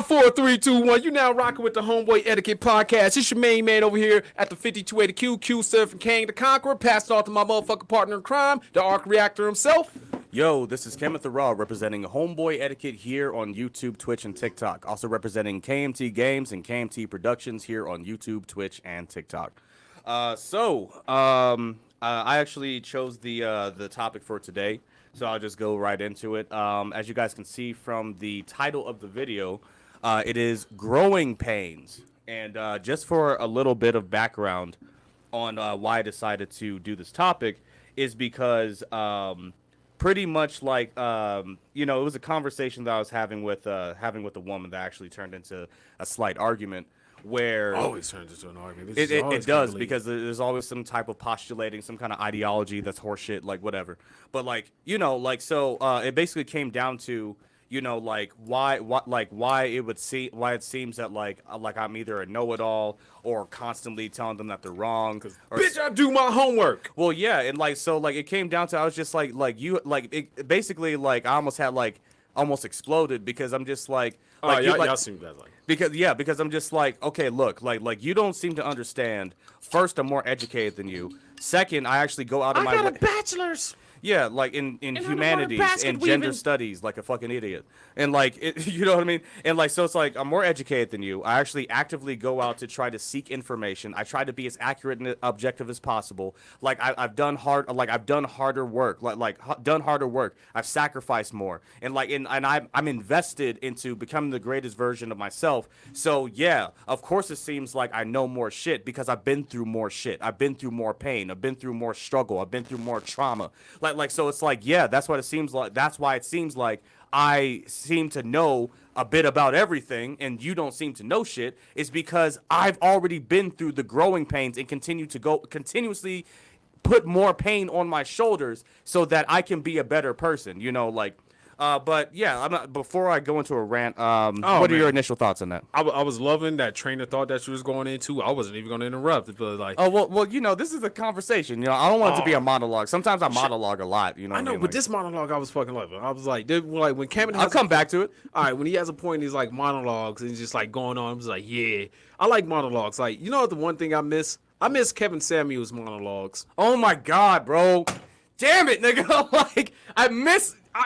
4, 3, 2, 1. You now rocking with the Homeboy Etiquette podcast. It's your main man over here at the 5280Q, Q Surfing King the Conqueror. Passed off to my motherfucking partner in crime, the arc reactor himself. Yo, this is Kenneth the Raw representing Homeboy Etiquette here on YouTube, Twitch, and TikTok. Also representing KMT Games and KMT Productions here on YouTube, Twitch, and TikTok. I actually chose the topic for today, so I'll just go right into it. As you guys can see from the title of the video, it is Growing Pains. And just for a little bit of background on why I decided to do this topic is because pretty much like it was a conversation that I was having with a woman that actually turned into a slight argument where always turns into an argument. It does, because there's always some type of postulating some kind of ideology that's horseshit, like whatever. But it basically came down to why it seems that like I'm either a know-it-all or constantly telling them that they're wrong. Bitch, I do my homework. Well, yeah, and it came down to I was just I almost exploded because I'm just y'all seem that like. Because I'm just like, okay, look, like you don't seem to understand. First, I'm more educated than you. Second, I actually go out of my way. I got a bachelor's. Yeah, like in humanities and gender studies, like a fucking idiot. And you know what I mean? And so it's like I'm more educated than you. I actually actively go out to try to seek information. I try to be as accurate and objective as possible. Like I've done harder work. Done harder work. I've sacrificed more. And I'm invested into becoming the greatest version of myself. So yeah, of course it seems like I know more shit because I've been through more shit. I've been through more pain. I've been through more struggle. I've been through more trauma. So it's like, yeah, that's what it seems like. That's why it seems like I seem to know a bit about everything and you don't seem to know shit, is because I've already been through the growing pains and continuously put more pain on my shoulders so that I can be a better person, but yeah, before I go into a rant, what are your initial thoughts on that? I was loving that train of thought that you was going into. I wasn't even going to interrupt. But this is a conversation. I don't want it to be a monologue. Sometimes I monologue a lot. I know, but this monologue I was fucking loving. I was like when Kevin has I'll come back to it. All right, when he has a point, he's like monologues and he's just like going on. I was like, yeah, I like monologues. Like, the one thing I miss Kevin Samuels monologues. Oh my god, bro! Damn it, nigga!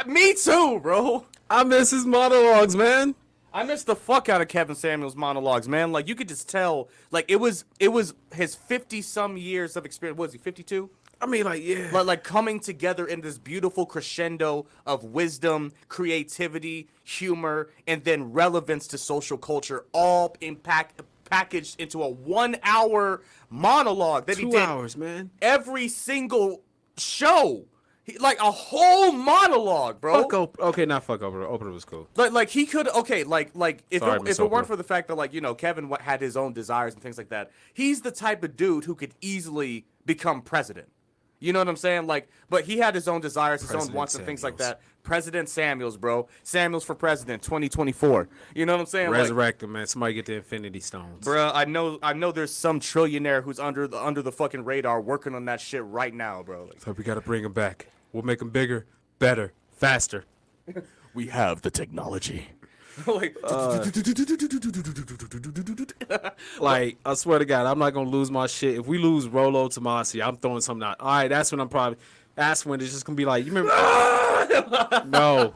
Me too, bro. I miss his monologues, man. I miss the fuck out of Kevin Samuels' monologues, man. Like, you could just tell, like, it was his 50-some years of experience. What was he, 52? I mean, yeah. Like coming together in this beautiful crescendo of wisdom, creativity, humor, and then relevance to social culture, all packaged into a 1-hour monologue that he did 2 hours, man. Every single show. Like a whole monologue, bro. Okay, not fuck Oprah. Oprah was cool. Like he could. Okay, if it weren't for the fact that Kevin had his own desires and things like that, he's the type of dude who could easily become president. You know what I'm saying? But he had his own desires, his own wants and things like that. President Samuels, bro. Samuels for president, 2024. You know what I'm saying? Resurrect him, man. Somebody get the Infinity Stones. Bro, I know there's some trillionaire who's under the fucking radar working on that shit right now, bro. So we got to bring him back. We'll make him bigger, better, faster. We have the technology. I swear to God, I'm not gonna lose my shit. If we lose Rolo Tomasi, I'm throwing something out. All right, that's when it's just gonna be like, you remember? No,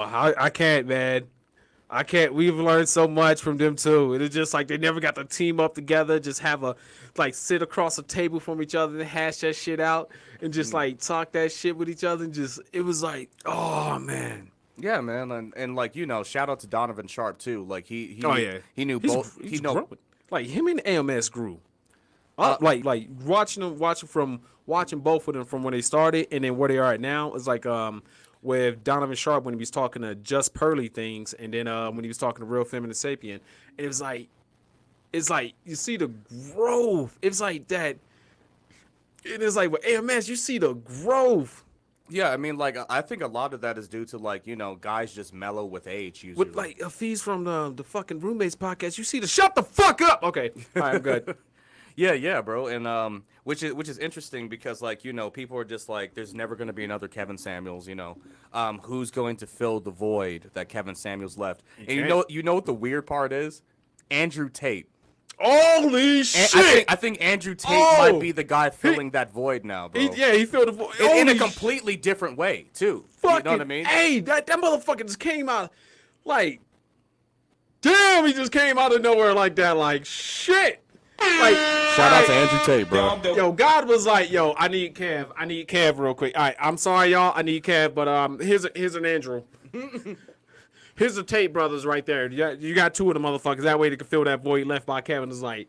I can't, man. I can't. We've learned so much from them too. It's just like they never got to team up together, just have sit across a table from each other and hash that shit out and just talk that shit with each other and it was like, oh man. Yeah, man, and shout out to Donovan Sharp too. Like he knew both. He's growing. Like him and AMS grew. Watching both of them from when they started and then where they are at now is with Donovan Sharp when he was talking to Just Pearly Things and then when he was talking to Real Feminine Sapien, and it's like you see the growth. It's like that. It is like with AMS, you see the growth. Yeah, I mean, I think a lot of that is due to, guys just mellow with age, usually. With, Afiz from the fucking Roommates podcast, you see the shut the fuck up! Okay, all right, I'm good. Yeah, bro, and which is interesting because like people are just like, there's never going to be another Kevin Samuels, who's going to fill the void that Kevin Samuels left, and you know what the weird part is, Andrew Tate. Holy shit! I think Andrew Tate might be the guy filling that void now, bro. He filled the void in a completely different way too. You know what I mean? Hey, that motherfucker just came out like, damn, he just came out of nowhere like that, like shit. Like, shout out to Andrew Tate, bro. Yo, God was like, yo, I need Kev real quick. All right, I'm sorry, y'all, I need Kev, but here's an Andrew. Here's the Tate brothers right there. You got two of the motherfuckers. That way they can fill that void left by Kevin. Is like,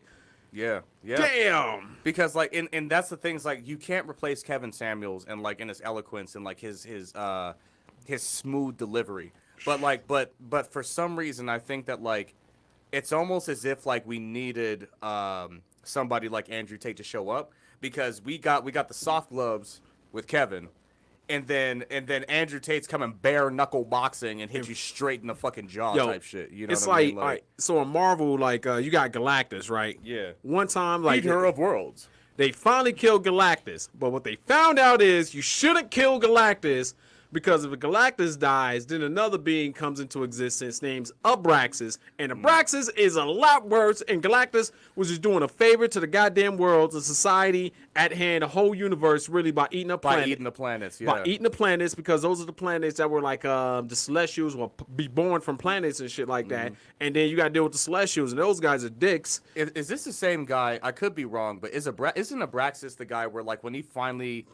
yeah. Damn. Because like, and that's the things, like, you can't replace Kevin Samuels and like in his eloquence and like his smooth delivery. But for some reason, I think that like, it's almost as if like we needed somebody like Andrew Tate to show up, because we got the soft gloves with Kevin. And then Andrew Tate's coming bare knuckle boxing and hit you straight in the fucking jaw type shit. You know it's what I mean? All right, so in Marvel, like you got Galactus, right? Yeah. One time, like Eater of Worlds. They finally killed Galactus, but what they found out is you shouldn't kill Galactus, because if Galactus dies, then another being comes into existence named Abraxas, and Abraxas is a lot worse, and Galactus was just doing a favor to the goddamn world, the society at hand, the whole universe, really, by eating a planet. By eating the planets, yeah. By eating the planets, because those are the planets that were like the Celestials will be born from planets and shit like that, and then you got to deal with the Celestials, and those guys are dicks. Is this the same guy? I could be wrong, but isn't Abraxas the guy where like when he finally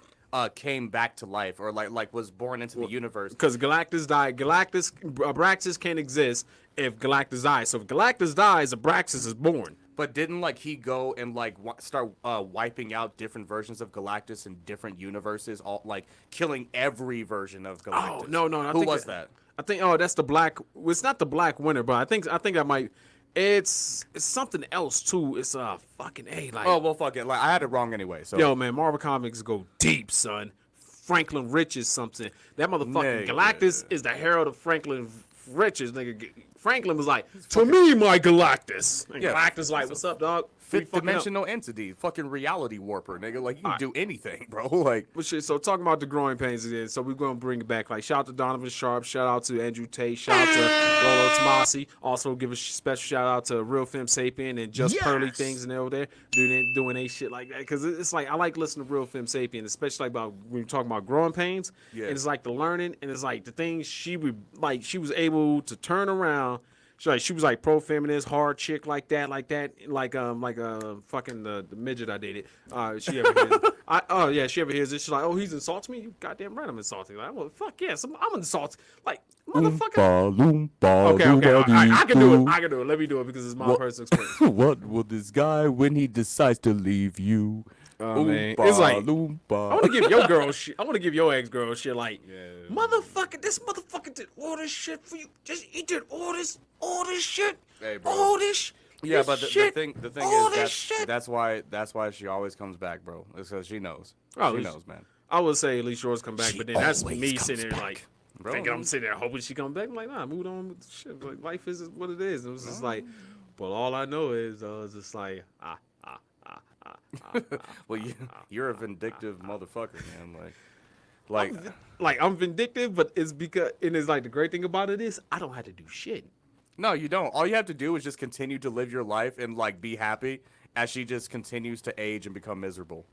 came back to life, or like was born into the universe? Because Galactus died. Abraxas can't exist if Galactus dies. So if Galactus dies, Abraxas is born. But didn't like he go and like start wiping out different versions of Galactus in different universes, all like killing every version of Galactus? Oh no! Who was that? I think that's the Black. Well, it's not the Black Winter, but I think that might. It's something else too. It's fucking A. Like, oh well, fuck it. Like I had it wrong anyway. So yo, man, Marvel Comics go deep, son. Franklin Rich is something. That motherfucking Galactus is the herald of Franklin Rich's nigga. Franklin was like, to me, my Galactus. And Galactus like, what's up, dog? Fifth dimensional entity, fucking reality warper, nigga. Like, you can do anything, bro. Like, but shit. So talking about the growing pains again. So we're gonna bring it back. Like, shout out to Donovan Sharp. Shout out to Andrew Tate. Shout out to Lolo Tomasi. Also give a special shout out to Real Femme Sapien and Just Pearly Things and over there doing a shit like that. Because it's like I like listening to Real Femme Sapien, especially like about when you're talking about growing pains. Yeah. And it's like the learning, and it's like the things she was able to turn around. She was like pro feminist, hard chick like that, like fucking the midget I dated. She ever hears she ever hears this. She's like, oh, he's insulting me. You goddamn right, I'm insulting. Like, well, fuck yes, I'm insulting. Like, motherfucker. Okay, I can do it. Let me do it because it's my personal experience. What will this guy when he decides to leave you? Man. It's like, I want to give your girl shit. I want to give your ex-girl shit. Like, motherfucker, this motherfucker did all this shit for you. He did all this shit. Hey, bro. All this. Yeah, but the thing is that's why she always comes back, bro. It's because she knows. She knows, man. I would say at least yours come back, but then that's me sitting there like, bro, thinking I'm sitting there hoping she comes back. I'm like, nah, moved on with the shit. Like, life is what it is. It was just like, but all I know is it's just like well, you're a vindictive motherfucker, man. Like I'm vindictive, but it's because, and it's like the great thing about it is I don't have to do shit. No, you don't. All you have to do is just continue to live your life and like be happy as she just continues to age and become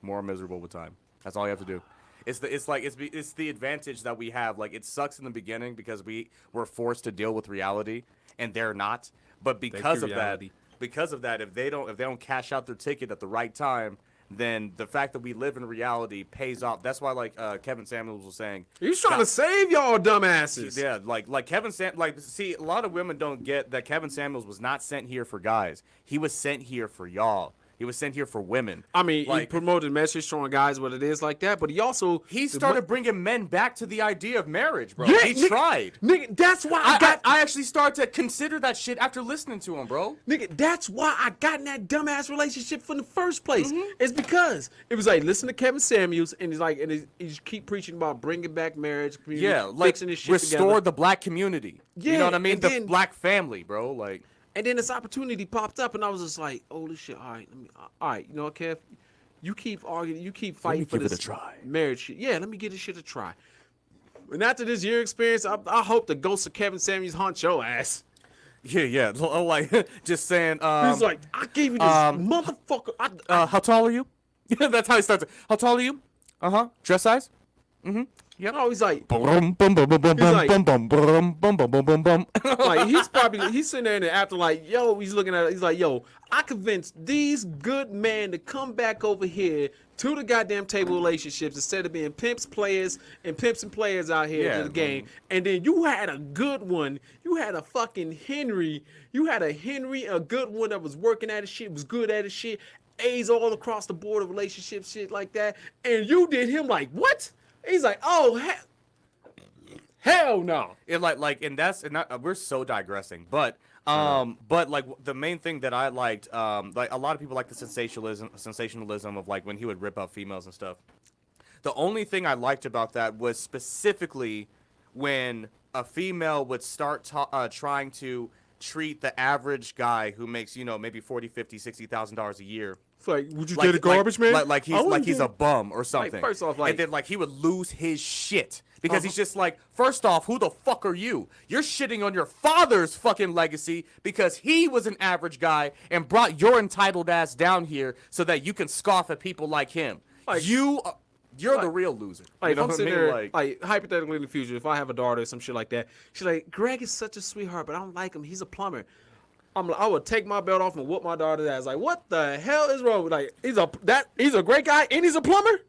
more miserable with time. That's all you have to do. It's the advantage that we have. Like, it sucks in the beginning because we're forced to deal with reality and they're not. But because of that, if they don't cash out their ticket at the right time, then the fact that we live in reality pays off. That's why, like Kevin Samuels was saying, he's trying to save y'all dumbasses. Yeah, like Kevin see, a lot of women don't get that Kevin Samuels was not sent here for guys. He was sent here for y'all. He was sent here for women. I mean, he promoted message showing guys what it is like that, but he started bringing men back to the idea of marriage, bro. Yeah, he tried. Nigga, that's why I actually started to consider that shit after listening to him, bro. Nigga, that's why I got in that dumbass relationship from the first place. It's because it was like, listen to Kevin Samuels, and he's keep preaching about bringing back marriage, like fixing this shit restore together. The black community. Yeah, you know what I mean? The black family, bro. Like, And then this opportunity popped up, and I was just like, "Holy shit! All right, all right, you know what, Kev? You keep arguing, you keep fighting for this marriage shit. Yeah, let me give this shit a try." And after this year experience, I hope the ghost of Kevin Samuels haunt your ass. Yeah. Like just saying. He's like, I gave you this motherfucker. How tall are you? That's how he starts. How tall are you? Dress size? You know, he's like, Like like he's sitting there in the after like, yo, he's looking at it, he's like, yo, I convinced these good men to come back over here to the goddamn table relationships instead of being pimps and players out here to the game. And then you had a good one. You had a fucking Henry. You had a good one that was working at his shit, was good at his shit, A's all across the board of relationships, shit like that. And you did him like, what? He's like, oh, hell no. And we're so digressing, but like the main thing that I liked, like a lot of people like the sensationalism of like when he would rip up females and stuff. The only thing I liked about that was specifically when a female would start trying to treat the average guy who makes, maybe $40,000, $50,000, $60,000 a year. It's like, would you date a garbage man? Like he's a bum or something. Like, first off, and then like he would lose his shit because he's just like, first off, who the fuck are you? You're shitting on your father's fucking legacy because he was an average guy and brought your entitled ass down here so that you can scoff at people like him. Like, you're the real loser. Like, you know if I'm what sitting I mean? there, like hypothetically in the future, if I have a daughter or some shit like that, she's like, Greg is such a sweetheart, but I don't like him. He's a plumber. I would take my belt off and whoop my daughter's ass. Like, what the hell is wrong with, like, he's a great guy and he's a plumber?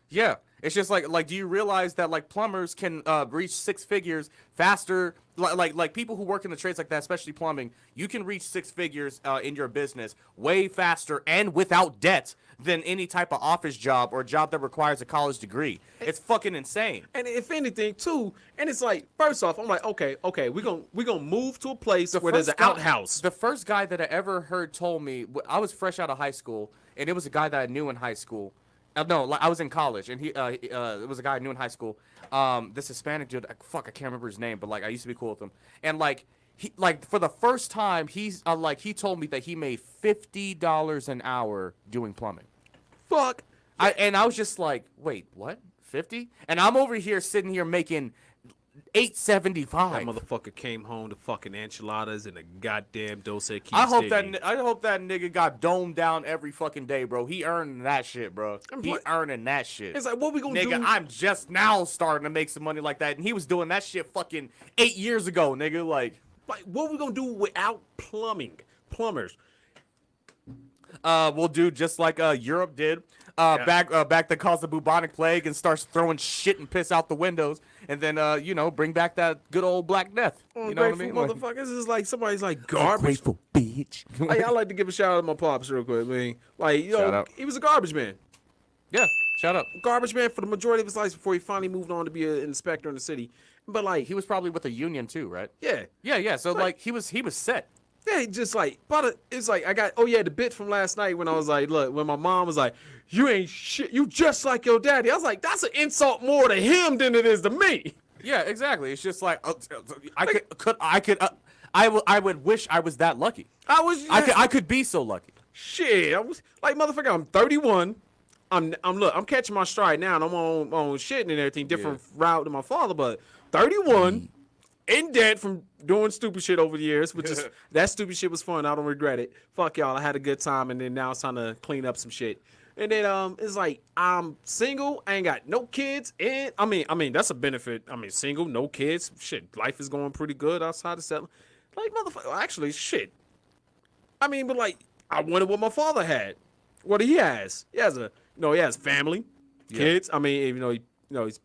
Yeah. It's just like, do you realize that like plumbers can reach six figures faster? Like people who work in the trades like that, especially plumbing, you can reach six figures in your business way faster and without debt than any type of office job or job that requires a college degree. It's fucking insane. And if anything, too, and it's like, first off, I'm like, okay, we gonna move to a place where there's an outhouse. The first guy that I ever heard told me, I was fresh out of high school, and it was a guy that I knew in high school. No, like I was in college, and it was a guy I knew in high school. This Hispanic dude, I can't remember his name, but like I used to be cool with him. And like he, like for the first time, he's he told me that he made $50 an hour doing plumbing. Fuck. And I was just like, wait, what? 50? And I'm over here sitting here making $8.75. That motherfucker came home to fucking enchiladas and a goddamn Dos Equis. I hope that nigga got domed down every fucking day, bro. He earning that shit, bro. Earning that shit. It's like, what we gonna do? Nigga, I'm just now starting to make some money like that, and he was doing that shit fucking 8 years ago, nigga. Like what we gonna do without plumbers? We'll do just like Europe did. Back that caused the bubonic plague and starts throwing shit and piss out the windows, and then bring back that good old Black Death. You know what I mean? Motherfuckers, this is like somebody's like garbage. Grateful bitch. I like to give a shout out to my pops real quick. I mean, like he was a garbage man. Yeah, shout out. Garbage man for the majority of his life before he finally moved on to be an inspector in the city. But like he was probably with a union too, right? Yeah. Yeah. So like he was set. Yeah, just like, but it's like the bit from last night when I was like, look, when my mom was like, you ain't shit, you just like your daddy. I was like, that's an insult more to him than it is to me. Yeah, exactly. It's just like I would wish I was that lucky. I could be so lucky. Shit, I was like, motherfucker, I'm 31. I'm catching my stride now, and I'm on shit and everything, different route than my father, but 31. In debt from doing stupid shit over the years, which is that stupid shit was fun. I don't regret it. Fuck y'all, I had a good time, and then now it's time to clean up some shit. And then it's like I'm single, I ain't got no kids, and I mean that's a benefit. I mean single, no kids, shit, life is going pretty good outside of settling. Like motherfucker, actually shit. I mean, but like I wanted what my father had. What he has, he has family, kids. I mean, even though he's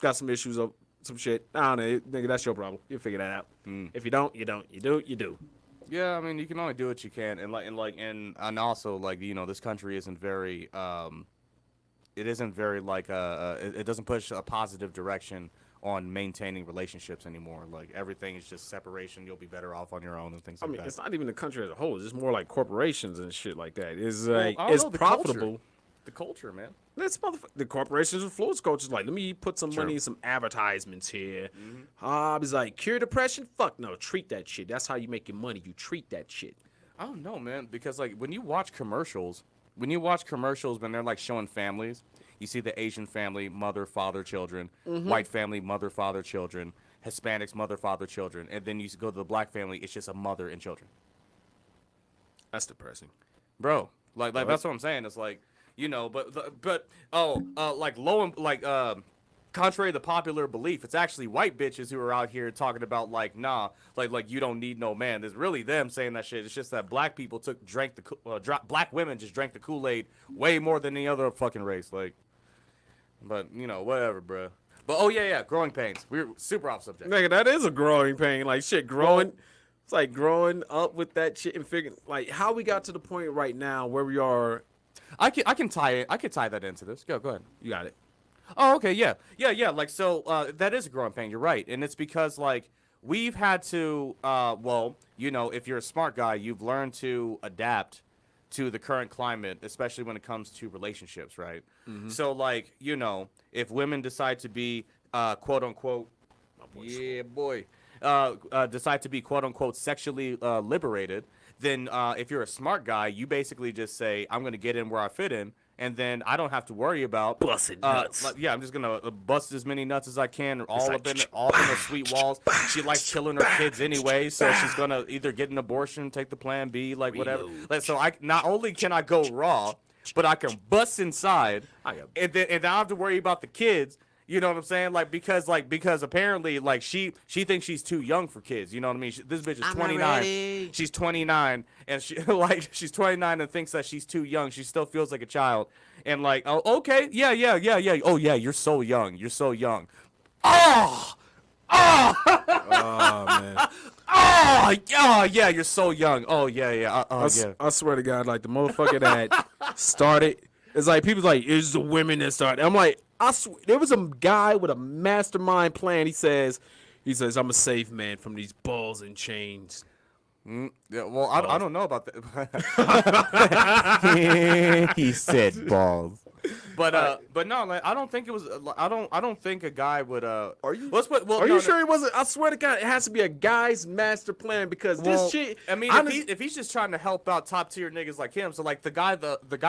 got some issues of. Some shit. I don't know, nigga. That's your problem. You'll figure that out. If you don't, you don't. You do, you do. Yeah, I mean, you can only do what you can, and also like this country isn't very, it isn't very like it doesn't push a positive direction on maintaining relationships anymore. Like everything is just separation. You'll be better off on your own and things like that. I mean, it's not even the country as a whole. It's just more like corporations and shit like that. It's like it's profitable. the culture, man. The corporations influence cultures. Like, let me put some money in some advertisements here. I was like, cure depression? Fuck no, treat that shit. That's how you make your money. You treat that shit. I don't know, man, because like when you watch commercials when they're like showing families, you see the Asian family, mother, father, children, white family, mother, father, children, Hispanics, mother, father, children, and then you go to the black family, it's just a mother and children. That's depressing, bro. Like that's what I'm saying. It's like, contrary to popular belief, it's actually white bitches who are out here talking about like, nah, like you don't need no man. There's really them saying that shit. It's just that black people black women just drank the Kool-Aid way more than any other fucking race. Like, but whatever, bro. But growing pains. We're super off subject. Nigga, that is a growing pain. Like shit, growing. It's like growing up with that shit and figuring like how we got to the point right now where we are. I can tie that into this. Go ahead. You got it. Oh, okay, yeah. Like, so that is a growing pain. You're right, and it's because like we've had to, if you're a smart guy, you've learned to adapt to the current climate, especially when it comes to relationships, right? So, like, if women decide to be, quote unquote, decide to be quote unquote sexually liberated, then if you're a smart guy, you basically just say, I'm gonna get in where I fit in. And then I don't have to worry about busting nuts. I'm just gonna bust as many nuts as I can, all up in the sweet walls. She likes killing her kids anyway, so she's gonna either get an abortion, take the plan B, like whatever. Like, so I not only can I go raw, but I can bust inside, and then I don't have to worry about the kids. You know what I'm saying? Like because apparently like she thinks she's too young for kids. You know what I mean? This bitch is 29. She's 29 and she's 29 and thinks that she's too young. She still feels like a child. And like, oh, okay, yeah. Oh yeah, you're so young. You're so young. Oh man. Oh yeah, you're so young. Oh yeah. I swear to God, like the motherfucker that started. It's like people's like, it's the women that started. I'm like, there was a guy with a mastermind plan. He says, I'm a safe man from these balls and chains. Yeah, well, I don't know about that. He said balls. But no, like, I don't think it was. I don't think a guy would. Are you? Are you sure he wasn't? I swear to God, it has to be a guy's master plan because this shit. I mean, if he's just trying to help out top tier niggas like him, so like the guy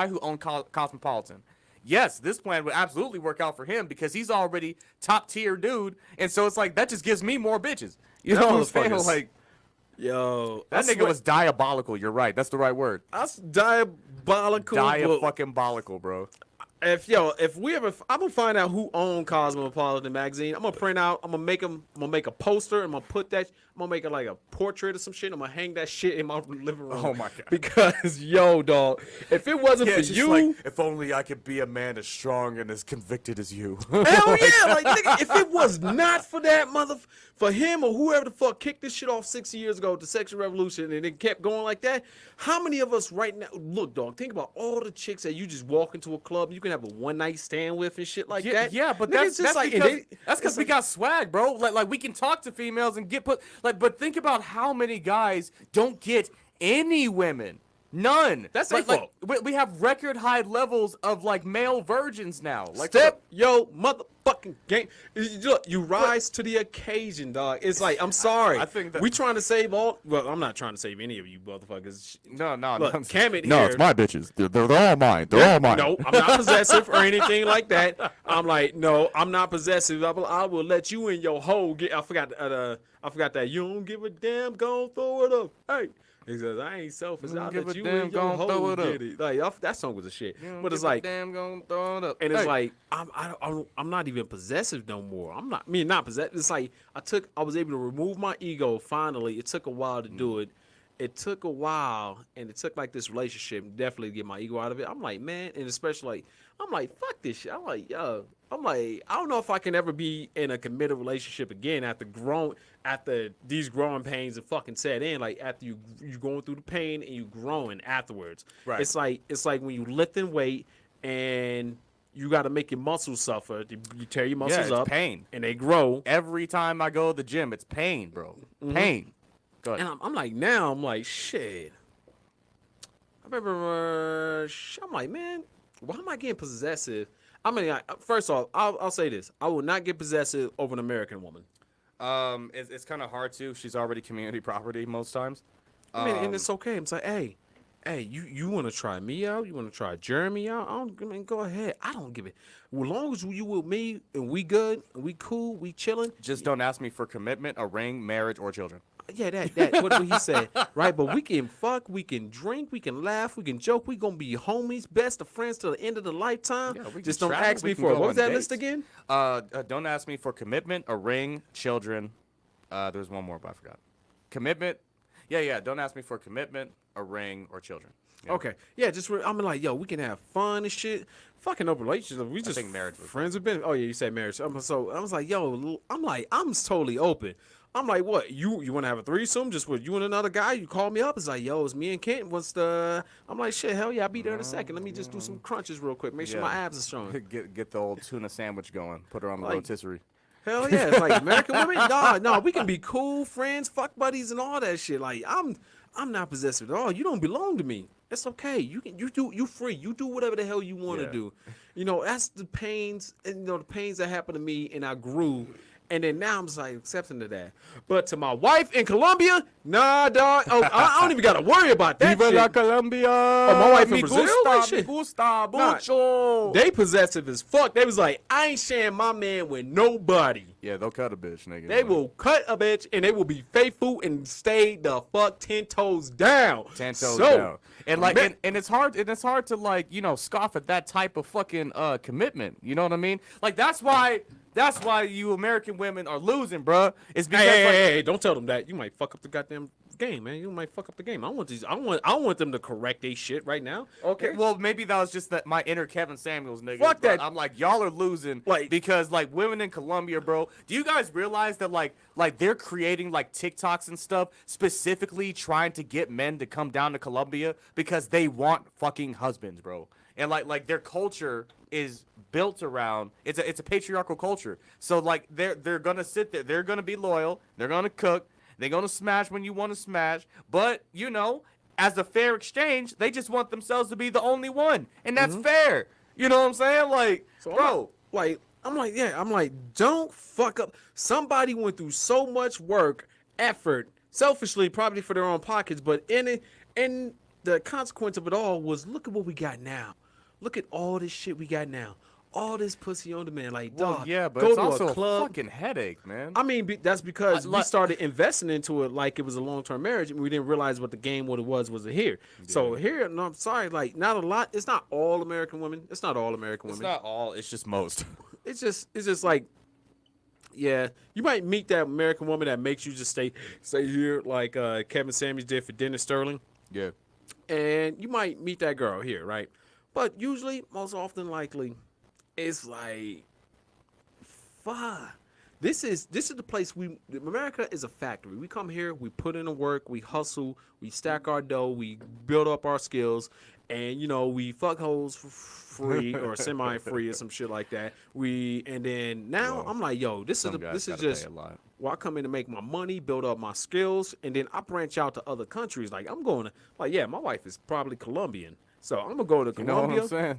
who owned Cosmopolitan. Yes, this plan would absolutely work out for him because he's already top tier dude, and so it's like that just gives me more bitches. You know what I'm saying? Like, yo, that nigga was diabolical. You're right. That's the right word. That's diabolical. Diabolical, bro. I'm gonna find out who owned Cosmopolitan magazine. I'm gonna print out. I'm gonna make a poster. I'm gonna put that. I'm gonna make it like a portrait or some shit. I'm gonna hang that shit in my living room. Oh my God. Because yo, dog, if it wasn't for you, like, if only I could be a man as strong and as convicted as you. Hell yeah, like nigga, if it was not for that for him or whoever the fuck kicked this shit off 60 years ago, the sexual revolution, and it kept going like that. How many of us right now? Look, dog, think about all the chicks that you just walk into a club, you can have a one night stand with and shit like that. Yeah, but that's just like because we got swag, bro. Like we can talk to females and get put. Like, but think about how many guys don't get any women. None. That's their fault. We have record high levels of like male virgins now. Like, step yo motherfucking game. You rise to the occasion, dog. It's like I'm sorry. I think that we trying to save all. Well, I'm not trying to save any of you motherfuckers. No. Look, Cammett no, here. it's my bitches. They're all mine. They're all mine. No, I'm not possessive or anything like that. I'm like, no, I'm not possessive. I will let you in your hole. I forgot that. You don't give a damn. Go throw it up. Hey. He says, I ain't selfish. I'll let you in your hole get it. Like, that song was a shit. But it's like, damn, gonna throw it up. And it's like, I'm not even possessive no more. Not possessive. It's like, I was able to remove my ego finally. It took a while to do it. It took a while, and it took like this relationship definitely to get my ego out of it. I'm like, man, and especially like, I'm like, fuck this shit. I'm like, yo, I don't know if I can ever be in a committed relationship again after these growing pains have fucking set in. Like after you going through the pain and you growing afterwards. Right. It's like when you lifting weight and you got to make your muscles suffer. You tear your muscles up, pain, and they grow. Every time I go to the gym, it's pain, bro. Pain. Go ahead. And I'm like, shit. I remember, I'm like, man, Why am I getting possessive? I mean, first off, I'll say this: I will not get possessive over an American woman. It's kind of hard to. She's already community property most times. I mean, and it's okay. I'm like, hey, you want to try me out? You want to try Jeremy out? I mean, go ahead. I don't give it. As long as you with me and we good, and we cool, we chilling. Just don't ask me for commitment, a ring, marriage, or children. Yeah, that what he said, right? But we can fuck, we can drink, we can laugh, we can joke. We gonna be homies, best of friends till the end of the lifetime. Yeah, just don't ask me for it. What was that list again? Don't ask me for commitment, a ring, children. There's one more, but I forgot. Commitment. Yeah. Don't ask me for commitment, a ring, or children. Yeah. Okay. Yeah, I'm like, yo, we can have fun and shit. Fucking no relationship. We just think marriage was friends with benefits. Oh yeah, you said marriage. So I was like, yo, I'm totally open. I'm like, what? You want to have a threesome just with you and another guy? You call me up. It's like, yo, it's me and Kent. I'm like, shit, hell yeah, I'll be there in a second. Let me just do some crunches real quick. Make sure my abs are strong. Get the old tuna sandwich going. Put her on the rotisserie. Hell yeah, it's like American women. No, we can be cool friends, fuck buddies, and all that shit. Like I'm not possessive at all. You don't belong to me. It's okay. You free. You do whatever the hell you want to do. You know, that's the pains, and the pains that happened to me, and I grew. And then now I'm just like accepting of that. But to my wife in Colombia, nah, dog. Oh, I don't even got to worry about that Viva shit. la Colombia. Oh, my wife in Brazil? Me gusta mucho. They possessive as fuck. They was like, I ain't sharing my man with nobody. Yeah, they'll cut a bitch, nigga. They will cut a bitch, and they will be faithful and stay the fuck 10 toes down. 10 toes down. And like, and it's hard to like, you know, scoff at that type of fucking commitment. You know what I mean? Like that's why you American women are losing, bruh. It's because hey, don't tell them that. You might fuck up the goddamn game, man. You might fuck up the game. I want them to correct their shit right now. Okay. Well, maybe that was just my inner Kevin Samuels nigga. Fuck that. I'm like, y'all are losing because like women in Colombia, bro. Do you guys realize that like they're creating like TikToks and stuff specifically trying to get men to come down to Colombia because they want fucking husbands, bro. And like their culture is built around it's a patriarchal culture. So like they're gonna sit there, they're gonna be loyal, they're gonna cook, they're gonna smash when you want to smash, but you know, as a fair exchange, they just want themselves to be the only one, and that's fair. You know what I'm saying? Like, so bro, I'm like, don't fuck up. Somebody went through so much work, effort, selfishly, probably for their own pockets, but in the consequence of it all was, look at what we got now. Look at all this shit we got now. All this pussy on demand. Like, dog, yeah, but go it's to also a club. A fucking headache, man. I mean, that's because we started investing into it like it was a long-term marriage, and we didn't realize what it was here. Yeah. So here, no, I'm sorry, like, not a lot. It's not all American women. It's not all American women. It's not all. It's just most. It's just like, yeah, you might meet that American woman that makes you just stay here, like Kevin Samuels did for Dennis Sterling. Yeah. And you might meet that girl here, right? But usually, most often likely, it's like, fuck. This is the place America is a factory. We come here, we put in the work, we hustle, we stack our dough, we build up our skills, and you know, we fuck hoes for free or semi-free or some shit like that. And then now I'm like, yo, this is just I come in to make my money, build up my skills, and then I branch out to other countries. Like I'm going to, like, yeah, my wife is probably Colombian, so I'm gonna go to Colombia. You know what I'm saying?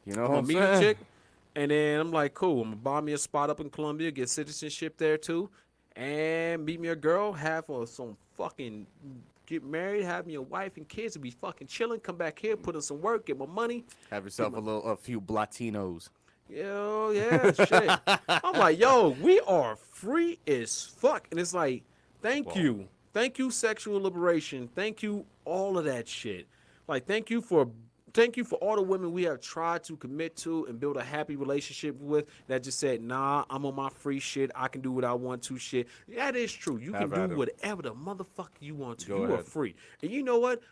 You know what I'm meet a chick, and then I'm like, cool, I'm gonna buy me a spot up in Colombia, get citizenship there too, and meet me a girl, have some fucking get married, have me a wife and kids, and be fucking chilling. Come back here, put in some work, get my money, have yourself a few Latinos. Yo, yeah, shit. I'm like, yo, we are free as fuck, and it's like, thank you, sexual liberation, thank you, all of that shit. Like, thank you for all the women we have tried to commit to and build a happy relationship with that just said, nah, I'm on my free shit. I can do what I want to shit. That is true. You can do whatever the motherfucker you want to. You are free. And you know what?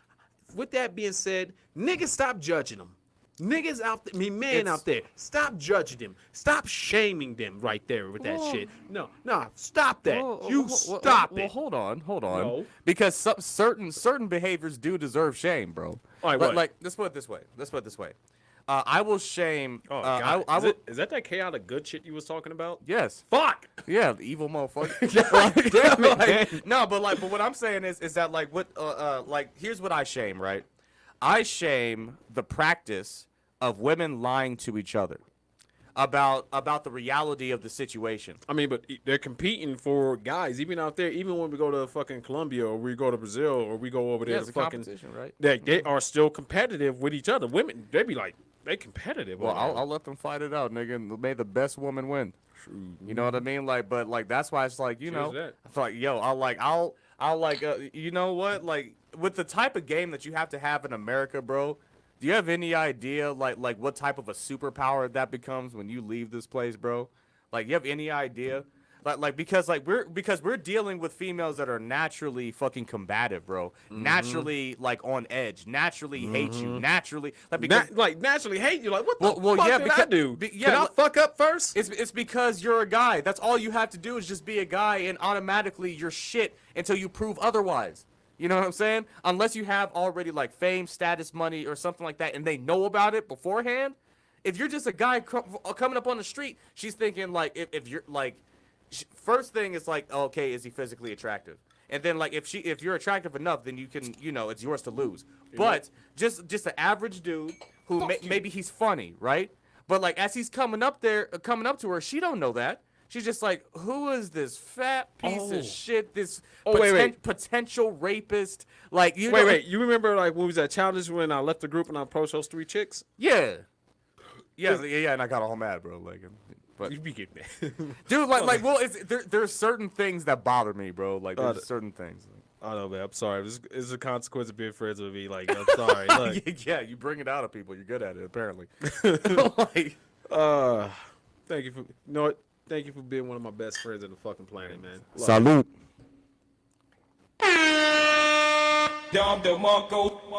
With that being said, niggas, stop judging them. Niggas out there, men out there, stop judging them. Stop shaming them right there with that shit. No, stop that. Stop it. Well, hold on. No. Because certain behaviors do deserve shame, bro. All right, like, let's put it this way. I will shame. Oh, God. Is that chaotic good shit you was talking about? Yes. Fuck. Yeah, the evil motherfucker. Damn it, man. But what I'm saying is that like here's what I shame, right? I shame the practice of women lying to each other about the reality of the situation. I mean, but they're competing for guys, even out there. Even when we go to fucking Colombia or we go to Brazil or we go over there to fucking competition, right? They are still competitive with each other. Women, they be like, they competitive. Well, I'll let them fight it out, nigga. And may the best woman win. You know what I mean? Like, but like that's why it's like, you know, I thought, yo, I'll like, you know what? Like, with the type of game that you have to have in America, bro. Do you have any idea, like what type of a superpower that becomes when you leave this place, bro? Like, you have any idea? Because we're dealing with females that are naturally fucking combative, bro. Naturally, like, on edge. Naturally hate you. Naturally, naturally hate you. Like, what the fuck did I do? Can I fuck up first? It's because you're a guy. That's all you have to do is just be a guy, and automatically you're shit until you prove otherwise. You know what I'm saying? Unless you have already, like, fame, status, money, or something like that, and they know about it beforehand. If you're just a guy coming up on the street, she's thinking, like, if you're, like, first thing is, like, okay, is he physically attractive? And then, like, if you're attractive enough, then you can, you know, it's yours to lose. But just an average dude who maybe he's funny, right? But, like, as he's coming up to her, she don't know that. She's just like, who is this fat piece of shit? This potential rapist? Like, you wait. You remember, like, when we was at Challenge when I left the group and I approached those 3 chicks? Yeah, and I got all mad, bro. Like, but you be getting mad, dude. Like, well, there's certain things that bother me, bro. Like, there's certain things. I know, man. I'm sorry. It's a consequence of being friends with me. Like, I'm sorry. Look. Yeah, you bring it out of people. You're good at it, apparently. Like, thank you for Thank you for being one of my best friends on the fucking planet, man. Salute.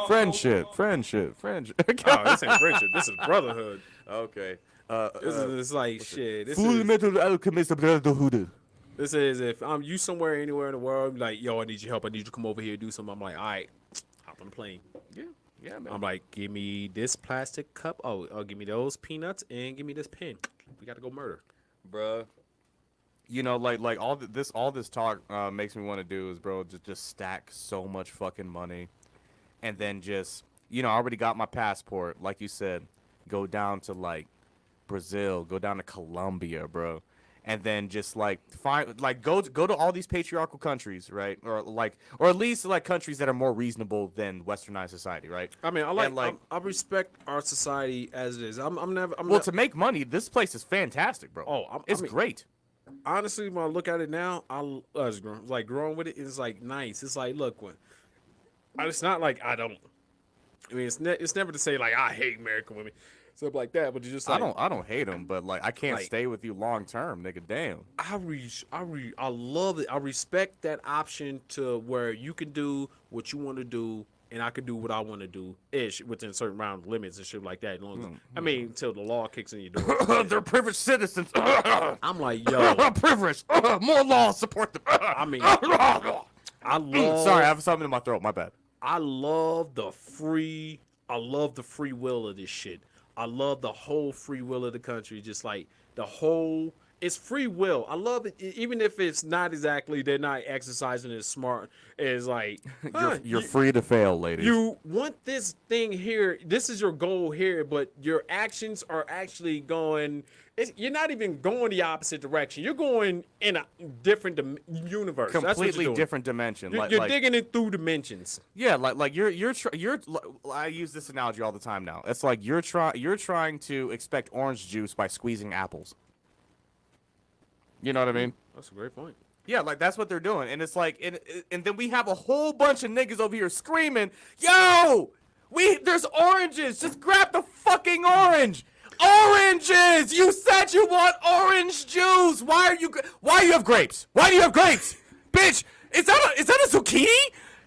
Friendship. Oh, this ain't friendship. This is brotherhood. Okay. It's like shit. Full Metal Alchemist Brotherhood. This is if I'm you somewhere anywhere in the world, like, yo, I need your help. I need you to come over here and do something. I'm like, all right, hop on the plane. Yeah, man. I'm like, give me this plastic cup. Oh, give me those peanuts and give me this pen. We got to go murder. Bruh, you know, like all this talk makes me want to do is, bro, just stack so much fucking money, and then just, you know, I already got my passport, like you said, go down to, like, Brazil, go down to Colombia, bro, and then just, like, go to all these patriarchal countries, right, or at least, like, countries that are more reasonable than westernized society, right? I mean, I respect our society as it is. To make money, this place is fantastic, bro. It's great. Honestly, when I look at it now, growing with it is, like, nice. It's like, look, it's not like I don't. I mean, it's never to say, like, I hate American women, stuff like that. But you just, like, I don't hate them, but, like, I can't stay with you long term, nigga. Damn. I love it. I respect that option to where you can do what you want to do, and I can do what I want to do ish within certain round limits and shit like that. As long as, I mean, until the law kicks in your door. They're privileged citizens. I'm like, yo, privileged. More laws support them. I mean, I love. Sorry, I have something in my throat. My bad. I love the free will of this shit. I love the whole free will of the country. Just like the whole, it's free will. I love it, even if it's not exactly, they're not exercising as smart as, like, you're free to fail, ladies. You want this thing here. This is your goal here, but your actions are actually going. You're not even going the opposite direction. You're going in a different universe. Completely different dimension. You're digging it through dimensions. Yeah, like you're. I use this analogy all the time now. It's like you're trying to expect orange juice by squeezing apples. You know what I mean? That's a great point. Yeah, like, that's what they're doing. And it's like, and then we have a whole bunch of niggas over here screaming, yo, there's oranges. Just grab the fucking orange. Oranges! You said you want orange juice. Why do you have grapes? Why do you have grapes? Bitch, is that a zucchini?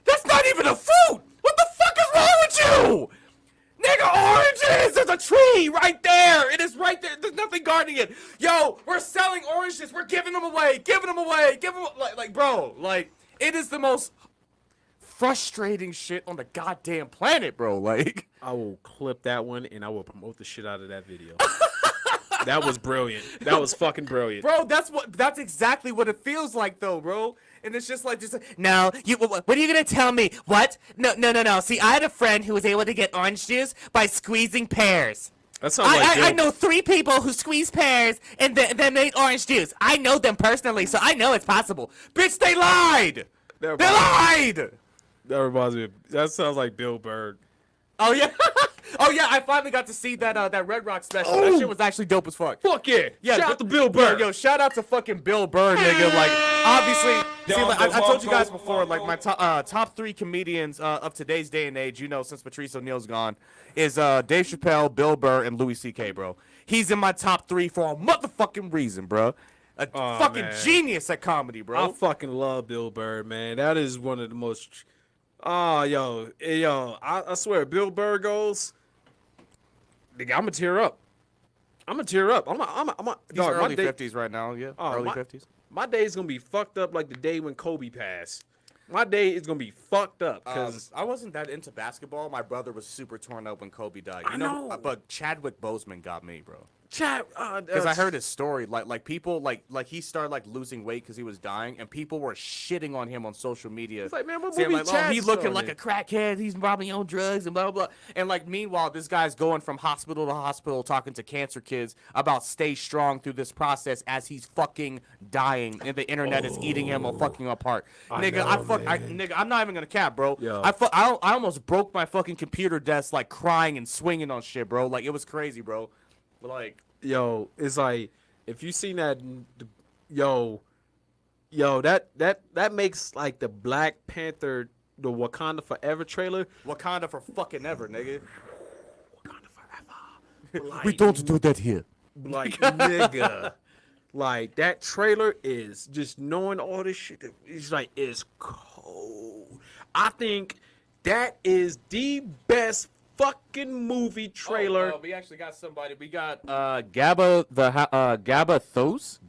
That's not even a fruit. What the fuck is wrong with you? Nigga, oranges! There's a tree right there! It is right there. There's nothing guarding it. Yo, we're selling oranges. We're giving them away. Like, bro, like, it is the most frustrating shit on the goddamn planet, bro. Like, I will clip that one and I will promote the shit out of that video. That was brilliant. That was fucking brilliant. Bro, that's exactly what it feels like, though, bro. And it's just like, no, what are you going to tell me? What? No. See, I had a friend who was able to get orange juice by squeezing pears. That sounds like I know 3 people who squeeze pears and then made orange juice. I know them personally, so I know it's possible. Bitch, they lied. They lied. That reminds me. That sounds like Bill Burr. Oh yeah, oh yeah. I finally got to see that Red Rock special. That shit was actually dope as fuck. Fuck yeah! Yeah, shout out to Bill Burr. Yo, shout out to fucking Bill Burr, nigga. Like, obviously, see, like, I told you guys before, like my top 3 comedians of today's day and age. You know, since Patrice O'Neal's gone, is Dave Chappelle, Bill Burr, and Louis C.K. Bro. He's in my top 3 for a motherfucking reason, bro. A fucking genius at comedy, bro. I fucking love Bill Burr, man. That is one of the most. Yo, I swear, Bill Burr goes. Nigga, I'm gonna tear up. I'm a. He's Dog, early 50s right now, yeah. Early 50s. My day is gonna be fucked up like the day when Kobe passed. My day is gonna be fucked up because I wasn't that into basketball. My brother was super torn up when Kobe died. I know. But Chadwick Boseman got me, bro. Chad, Because I heard his story, like people like he started like losing weight because he was dying, and people were shitting on him on social media. It's like, man, what saying movie like, Chad he looking started? like a crackhead, he's robbing on drugs and blah blah blah. And like meanwhile, this guy's going from hospital to hospital talking to cancer kids about stay strong through this process as he's fucking dying, and the internet is eating him or fucking apart. Nigga, I'm not even gonna cap, bro. Yo. I almost broke my fucking computer desk like crying and swinging on shit, bro. Like it was crazy, bro. Like. Yo, it's like if you seen that, yo, that makes like the Black Panther, the Wakanda Forever trailer. Wakanda for fucking ever, nigga. Wakanda Forever. Like, We don't do that here. like nigga, like that trailer is just knowing all this shit. It's like it's cold. I think that is the best fucking movie trailer. We actually got somebody. We got Gabba Thos.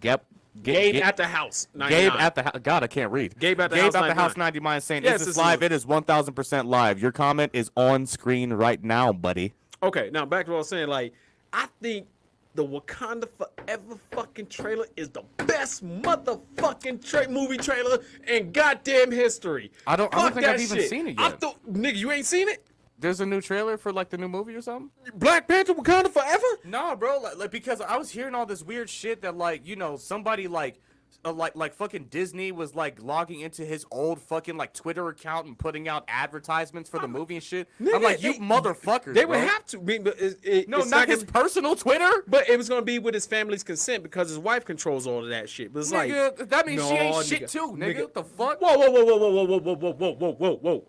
Gabe at the house. 99. Gabe at the house. God, I can't read. Gabe at the house 99 saying, Yes, "Is this this live? is- It is 1000% live. Your comment is on screen right now, buddy." Okay, now back to what I was saying. Like, I think the Wakanda Forever fucking trailer is the best motherfucking movie trailer in goddamn history. I don't Fuck think I've that even shit. seen it I yet. thought, nigga, you ain't seen it? There's a new trailer for like the new movie or something. Black Panther Wakanda Forever? Nah, bro. Like because I was hearing all this weird shit that like somebody like fucking Disney was like logging into his old fucking like Twitter account and putting out advertisements for the movie and shit. Nigga, I'm like, you motherfuckers. They bro. would have to. But No, it's not his gonna- personal Twitter. But it was gonna be with his family's consent because his wife controls all of that shit. But it's Nigga, like that means she ain't no, shit nigga, too, nigga. What the fuck? Whoa.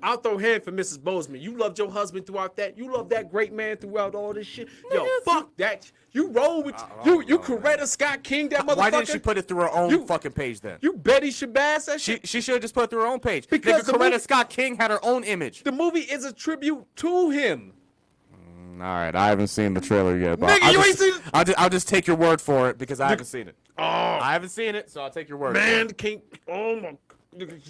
I'll throw hand for Mrs. Bozeman. You loved your husband throughout that. You loved that great man throughout all this shit. Yo, Nigga, fuck that. You roll with you Coretta Scott King, that motherfucker. Why didn't she put it through her own fucking page then? You Betty Shabazz that shit. She should have just put it through her own page. Because Nigga, the Coretta movie- Scott King had her own image. The movie is a tribute to him. All right, I haven't seen the trailer yet. But Nigga, you ain't seen it? I'll just take your word for it because I haven't seen it. Oh I haven't seen it, so I'll take your word. man, can't. Oh my. Nigga,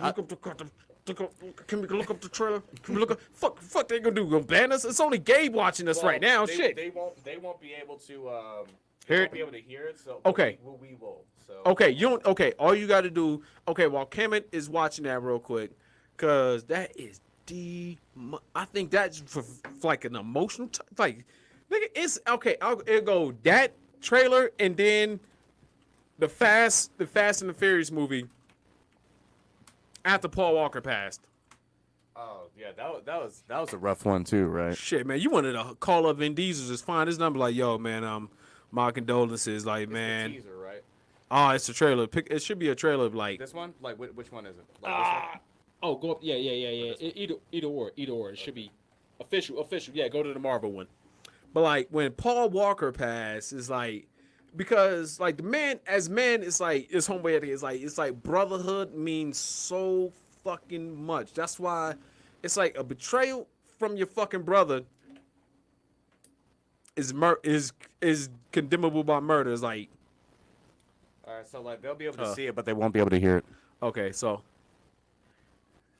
can we look up the trailer? Can we look up? Fuck, they gonna do? Gonna ban us? It's only Gabe watching us right now. Shit. They won't be able to. Hear They it? won't be able to hear it. So Okay. we will. So. Okay, you don't. Okay, all you got to do. Okay, while Kemet is watching that real quick, cause that is I think that's for like an emotional. Like, nigga, it's okay. It'll go that trailer and then the Fast and the Furious movie after Paul Walker passed. Oh yeah, that was a rough one too, right? Shit, man, you wanted to call up Vin Diesel, just find his number, like, yo, man, my condolences, like, man. It's the teaser, right? Oh, it's a trailer. It should be a trailer of like. This one, like which one is it? Like this one? Oh, go up. Yeah. Either or. It should be official. Yeah, go to the Marvel one. But like when Paul Walker passed, it's like because like the man it's like it's Homeboy Etiquette. It's like brotherhood means so fucking much. That's why it's like a betrayal from your fucking brother is condemnable by murder. It's like All right, so like they'll be able to see it, but they won't be able to hear it. okay, so.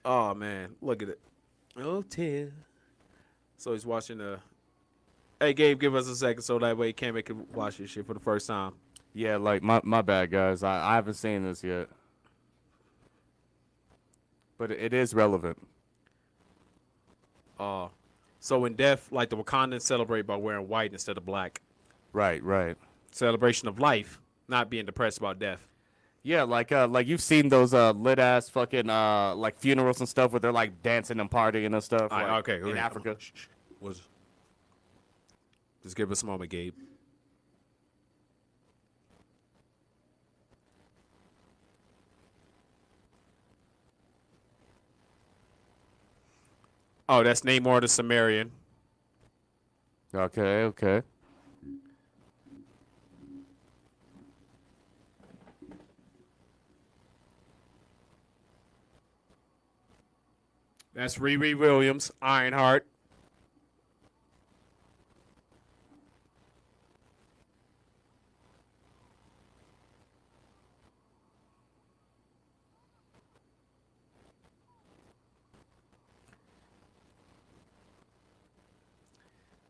Oh man, look at it. Oh, Tim. So he's watching the. Hey Gabe, give us a second so that way Cam can watch this shit for the first time. Yeah, like my bad, guys. I haven't seen this yet, but it is relevant. So in death, like the Wakandans celebrate by wearing white instead of black. Right, right. Celebration of life, not being depressed about death. Yeah, like you've seen those lit ass fucking like funerals and stuff where they're like dancing and partying and stuff. All right, like, okay, in Africa. Just give us a moment, Gabe. Oh, that's Namor the Sumerian. Okay, okay. That's Riri Williams, Ironheart.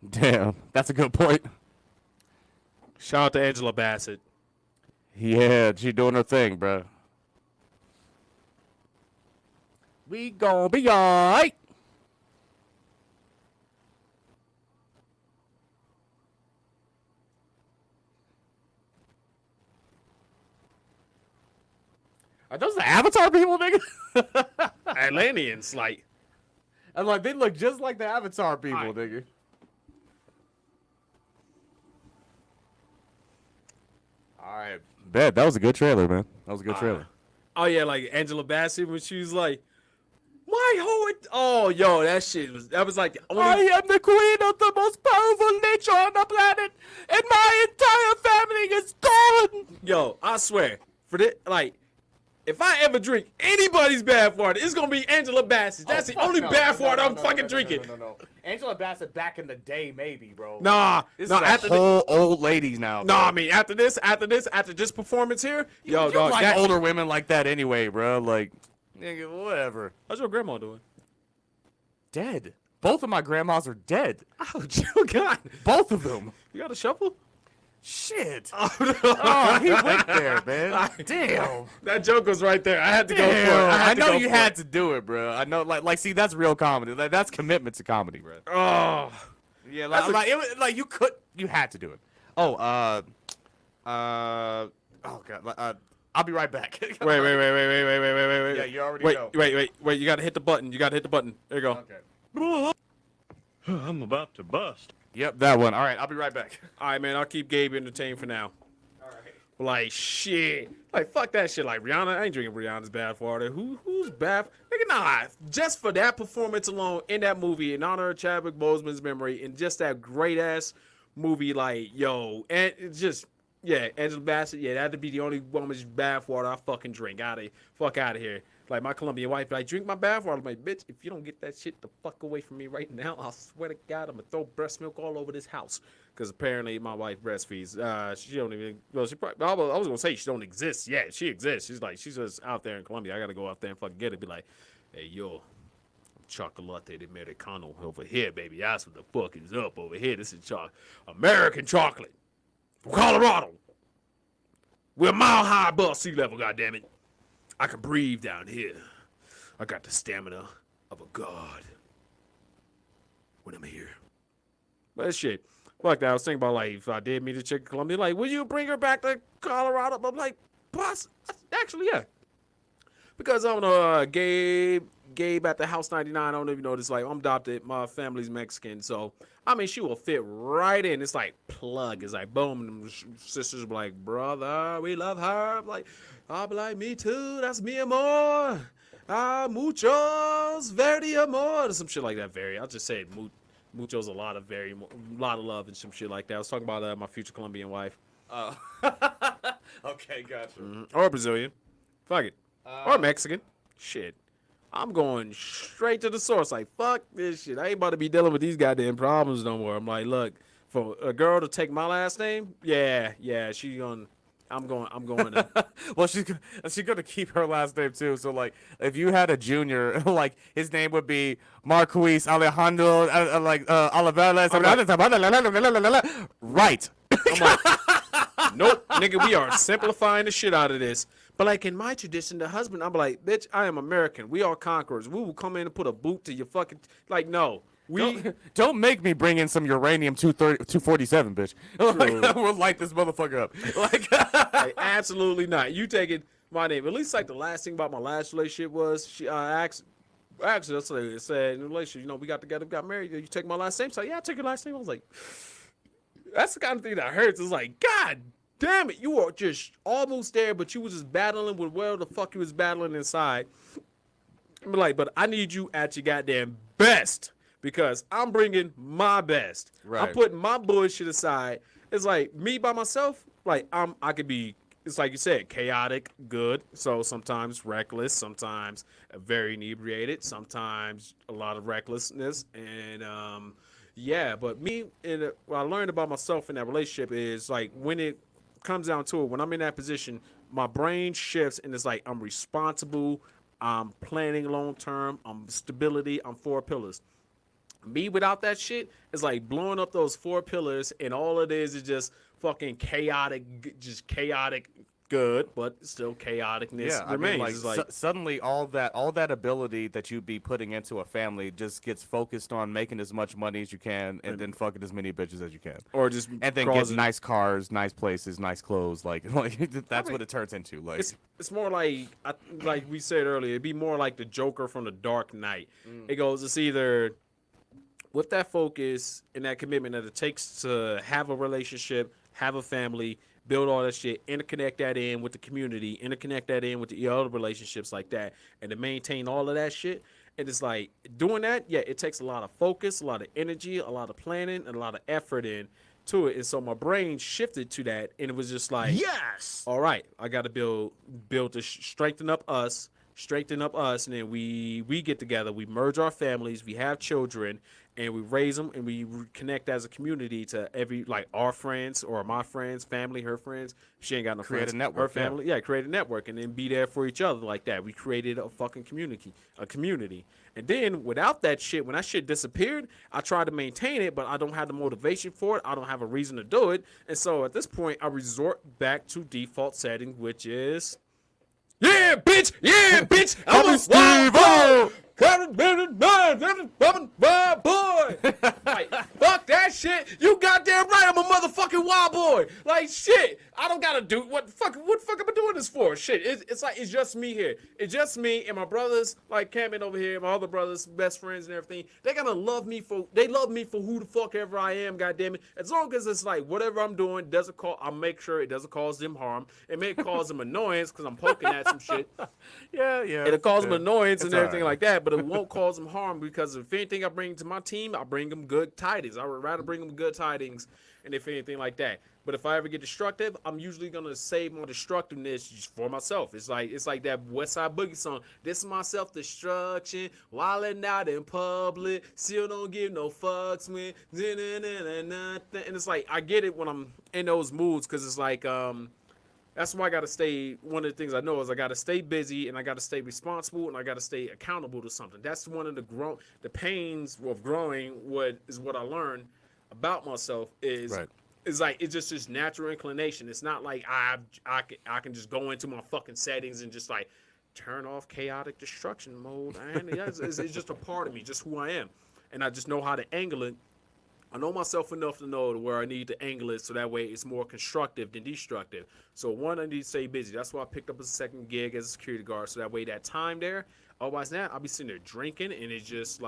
Damn, that's a good point. Shout out to Angela Bassett. Yeah, she doing her thing, bro. We gon' be alright. Are those the Avatar people, nigga? Atlanteans, like. And like they look just like the Avatar people, Alright. nigga. Alright. Bet that was a good trailer, man. That was a good trailer. Oh yeah, like Angela Bassett when she was like, "My whole oh yo, that was like the only. I am the queen of the most powerful nature on the planet, and my entire family is gone. Yo, I swear, for this, like, if I ever drink anybody's bath water, it's gonna be Angela Bassett. That's the only bath water I'm fucking drinking. No. Angela Bassett back in the day, maybe, bro. Nah, This no, is after whole old ladies now. no, bro. I mean after this performance here, yo, you dog, like that, older women like that anyway, bro. Like, nigga, whatever. how's your grandma doing? Dead. Both of my grandmas are dead. Ouch, oh God, Both of them. you got a shovel? Shit. Oh, no. Oh, he went there, man. Damn. That joke was right there. I had to go for it. Damn. I had to know go you for had it. to do it, bro. I know, like, see, that's real comedy. Like, that's commitment to comedy, bro. Oh, Yeah, That's like, you had to do it. Oh, oh god, I'll be right back. wait. Yeah, you already know. Wait. You gotta hit the button. There you go. Okay. I'm about to bust. Yep, that one. All right, I'll be right back. All right, man. I'll keep Gabe entertained for now. All right. Like shit. Like fuck that shit. Like Rihanna, I ain't drinking Rihanna's bath water. Who's bath? Nigga, nah. Just for that performance alone in that movie, in honor of Chadwick Boseman's memory, and just that great ass movie, like yo, and it's just yeah, Angela Bassett. Yeah, that'd be the only woman's bath water I fucking drink. Fuck out of here. Like my Colombian wife, like drink my bath water. I'm like, bitch, if you don't get that shit the fuck away from me right now, I'll swear to God, I'm gonna throw breast milk all over this house. Because apparently my wife breastfeeds. She don't even. Well, she probably. I was gonna say she don't exist. Yeah, she exists. She's just out there in Colombia. I gotta go out there and fucking get it. Be like, hey yo, chocolate de americano over here, baby. That's what the fuck is up over here. This is American chocolate from Colorado. We're a mile high above sea level. Goddammit. I can breathe down here. I got the stamina of a god when I'm here. But shit. Fuck that. I was thinking about, like, if I did meet a chick in Colombia, like, would you bring her back to Colorado? But I'm like, boss, actually, yeah. Because I don't know, Gabe at the House 99, I don't know if you know this, like, I'm adopted. My family's Mexican. So, I mean, she will fit right in. It's like, plug. It's like, boom. And sisters be like, brother, we love her. I'm like, I'll be like, me too. That's mi amor. Muchos, very amor. Some shit like that, I'll just say it. Muchos, a lot of love and some shit like that. I was talking about my future Colombian wife. Oh. Okay, gotcha. Or Brazilian. Fuck it. Or Mexican. Shit. I'm going straight to the source. Like, fuck this shit. I ain't about to be dealing with these goddamn problems no more. I'm like, look, for a girl to take my last name, yeah, I'm going to. Well, she's gonna keep her last name too. So like, if you had a junior, like his name would be Marquise Alejandro, Oliveras. Right. I'm like, nope, nigga, we are simplifying the shit out of this. But like in my tradition, the husband, I'm like, bitch, I am American. We are conquerors. We will come in and put a boot to your fucking, like, no. Don't make me bring in some uranium 247, bitch. Like, we'll light this motherfucker up. Like, Like, absolutely not. You taking my name. At least like the last thing about my last relationship was she asked. Actually, that's what it said in the relationship. You know, we got together, got married. You take my last name. So yeah, I take your last name. I was like, that's the kind of thing that hurts. It's like, God damn it, you were just almost there, but you was just battling with whatever the fuck you was battling inside. I'm like, but I need you at your goddamn best because I'm bringing my best. Right. I'm putting my bullshit aside. It's like me by myself. Like I could be. It's like you said, chaotic, good. So sometimes reckless, sometimes very inebriated, sometimes a lot of recklessness, and yeah. But me, what I learned about myself in that relationship is like when it comes down to it, when I'm in that position, my brain shifts and it's like I'm responsible, I'm planning long term, I'm stability, I'm 4 pillars. Me without that shit is like blowing up those 4 pillars, and all it is just fucking chaotic, just chaotic good, but still chaoticness remains. I mean, like, suddenly all that ability that you'd be putting into a family just gets focused on making as much money as you can, and then fucking as many bitches as you can, or just and then get nice cars, nice places, nice clothes. Like that's what it turns into. Like it's more like we said earlier, it'd be more like the Joker from the Dark Knight. It goes, it's either with that focus and that commitment that it takes to have a relationship, have a family, build all that shit, interconnect that in with the community, interconnect that in with the other relationships like that, and to maintain all of that shit. And it's like doing that, yeah, it takes a lot of focus, a lot of energy, a lot of planning, and a lot of effort into it. And so my brain shifted to that, and it was just like, yes, all right, I got to build to strengthen up us, and then we get together, we merge our families, we have children, and we raise them, and we connect as a community to like our friends or my friends, family, her friends. She ain't got no create friends. A network, her family, yeah, create a network, and then be there for each other like that. We created a fucking community. And then without that shit, when that shit disappeared, I tried to maintain it, but I don't have the motivation for it. I don't have a reason to do it. And so at this point, I resort back to default setting, which is, yeah, bitch, I'm a Steve-O! Boy, like, fuck that shit. You goddamn right, I'm a motherfucking wild boy. Like, shit, I don't gotta do what the fuck am I doing this for? Shit, it's like it's just me here. It's just me and my brothers, like camping over here, my other brothers, best friends and everything. They love me for who the fuck ever I am. Goddamn it, as long as it's like whatever I'm doing I'll make sure it doesn't cause them harm. It may cause them annoyance because I'm poking at some shit. Yeah. It'll cause them annoyance and everything like that, but it won't cause them harm because if anything I bring to my team, I bring them good tidings. I would rather bring them good tidings and if anything like that. But if I ever get destructive, I'm usually gonna save my destructiveness just for myself. It's like that West Side Boogie song. This is my self-destruction, wilding out in public, still don't give no fucks, man. And it's like I get it when I'm in those moods because it's like that's why I gotta stay. One of the things I know is I gotta stay busy and I gotta stay responsible and I gotta stay accountable to something. That's one of the pains of growing. What I learned about myself is right. It's like it's just this natural inclination. It's not like I can just go into my fucking settings and just like turn off chaotic destruction mode. And it's just a part of me, just who I am, and I just know how to angle it. I know myself enough to know where I need to angle it so that way it's more constructive than destructive. So one, I need to stay busy. That's why I picked up a second gig as a security guard so that way that time there. Otherwise, now I'll be sitting there drinking and it's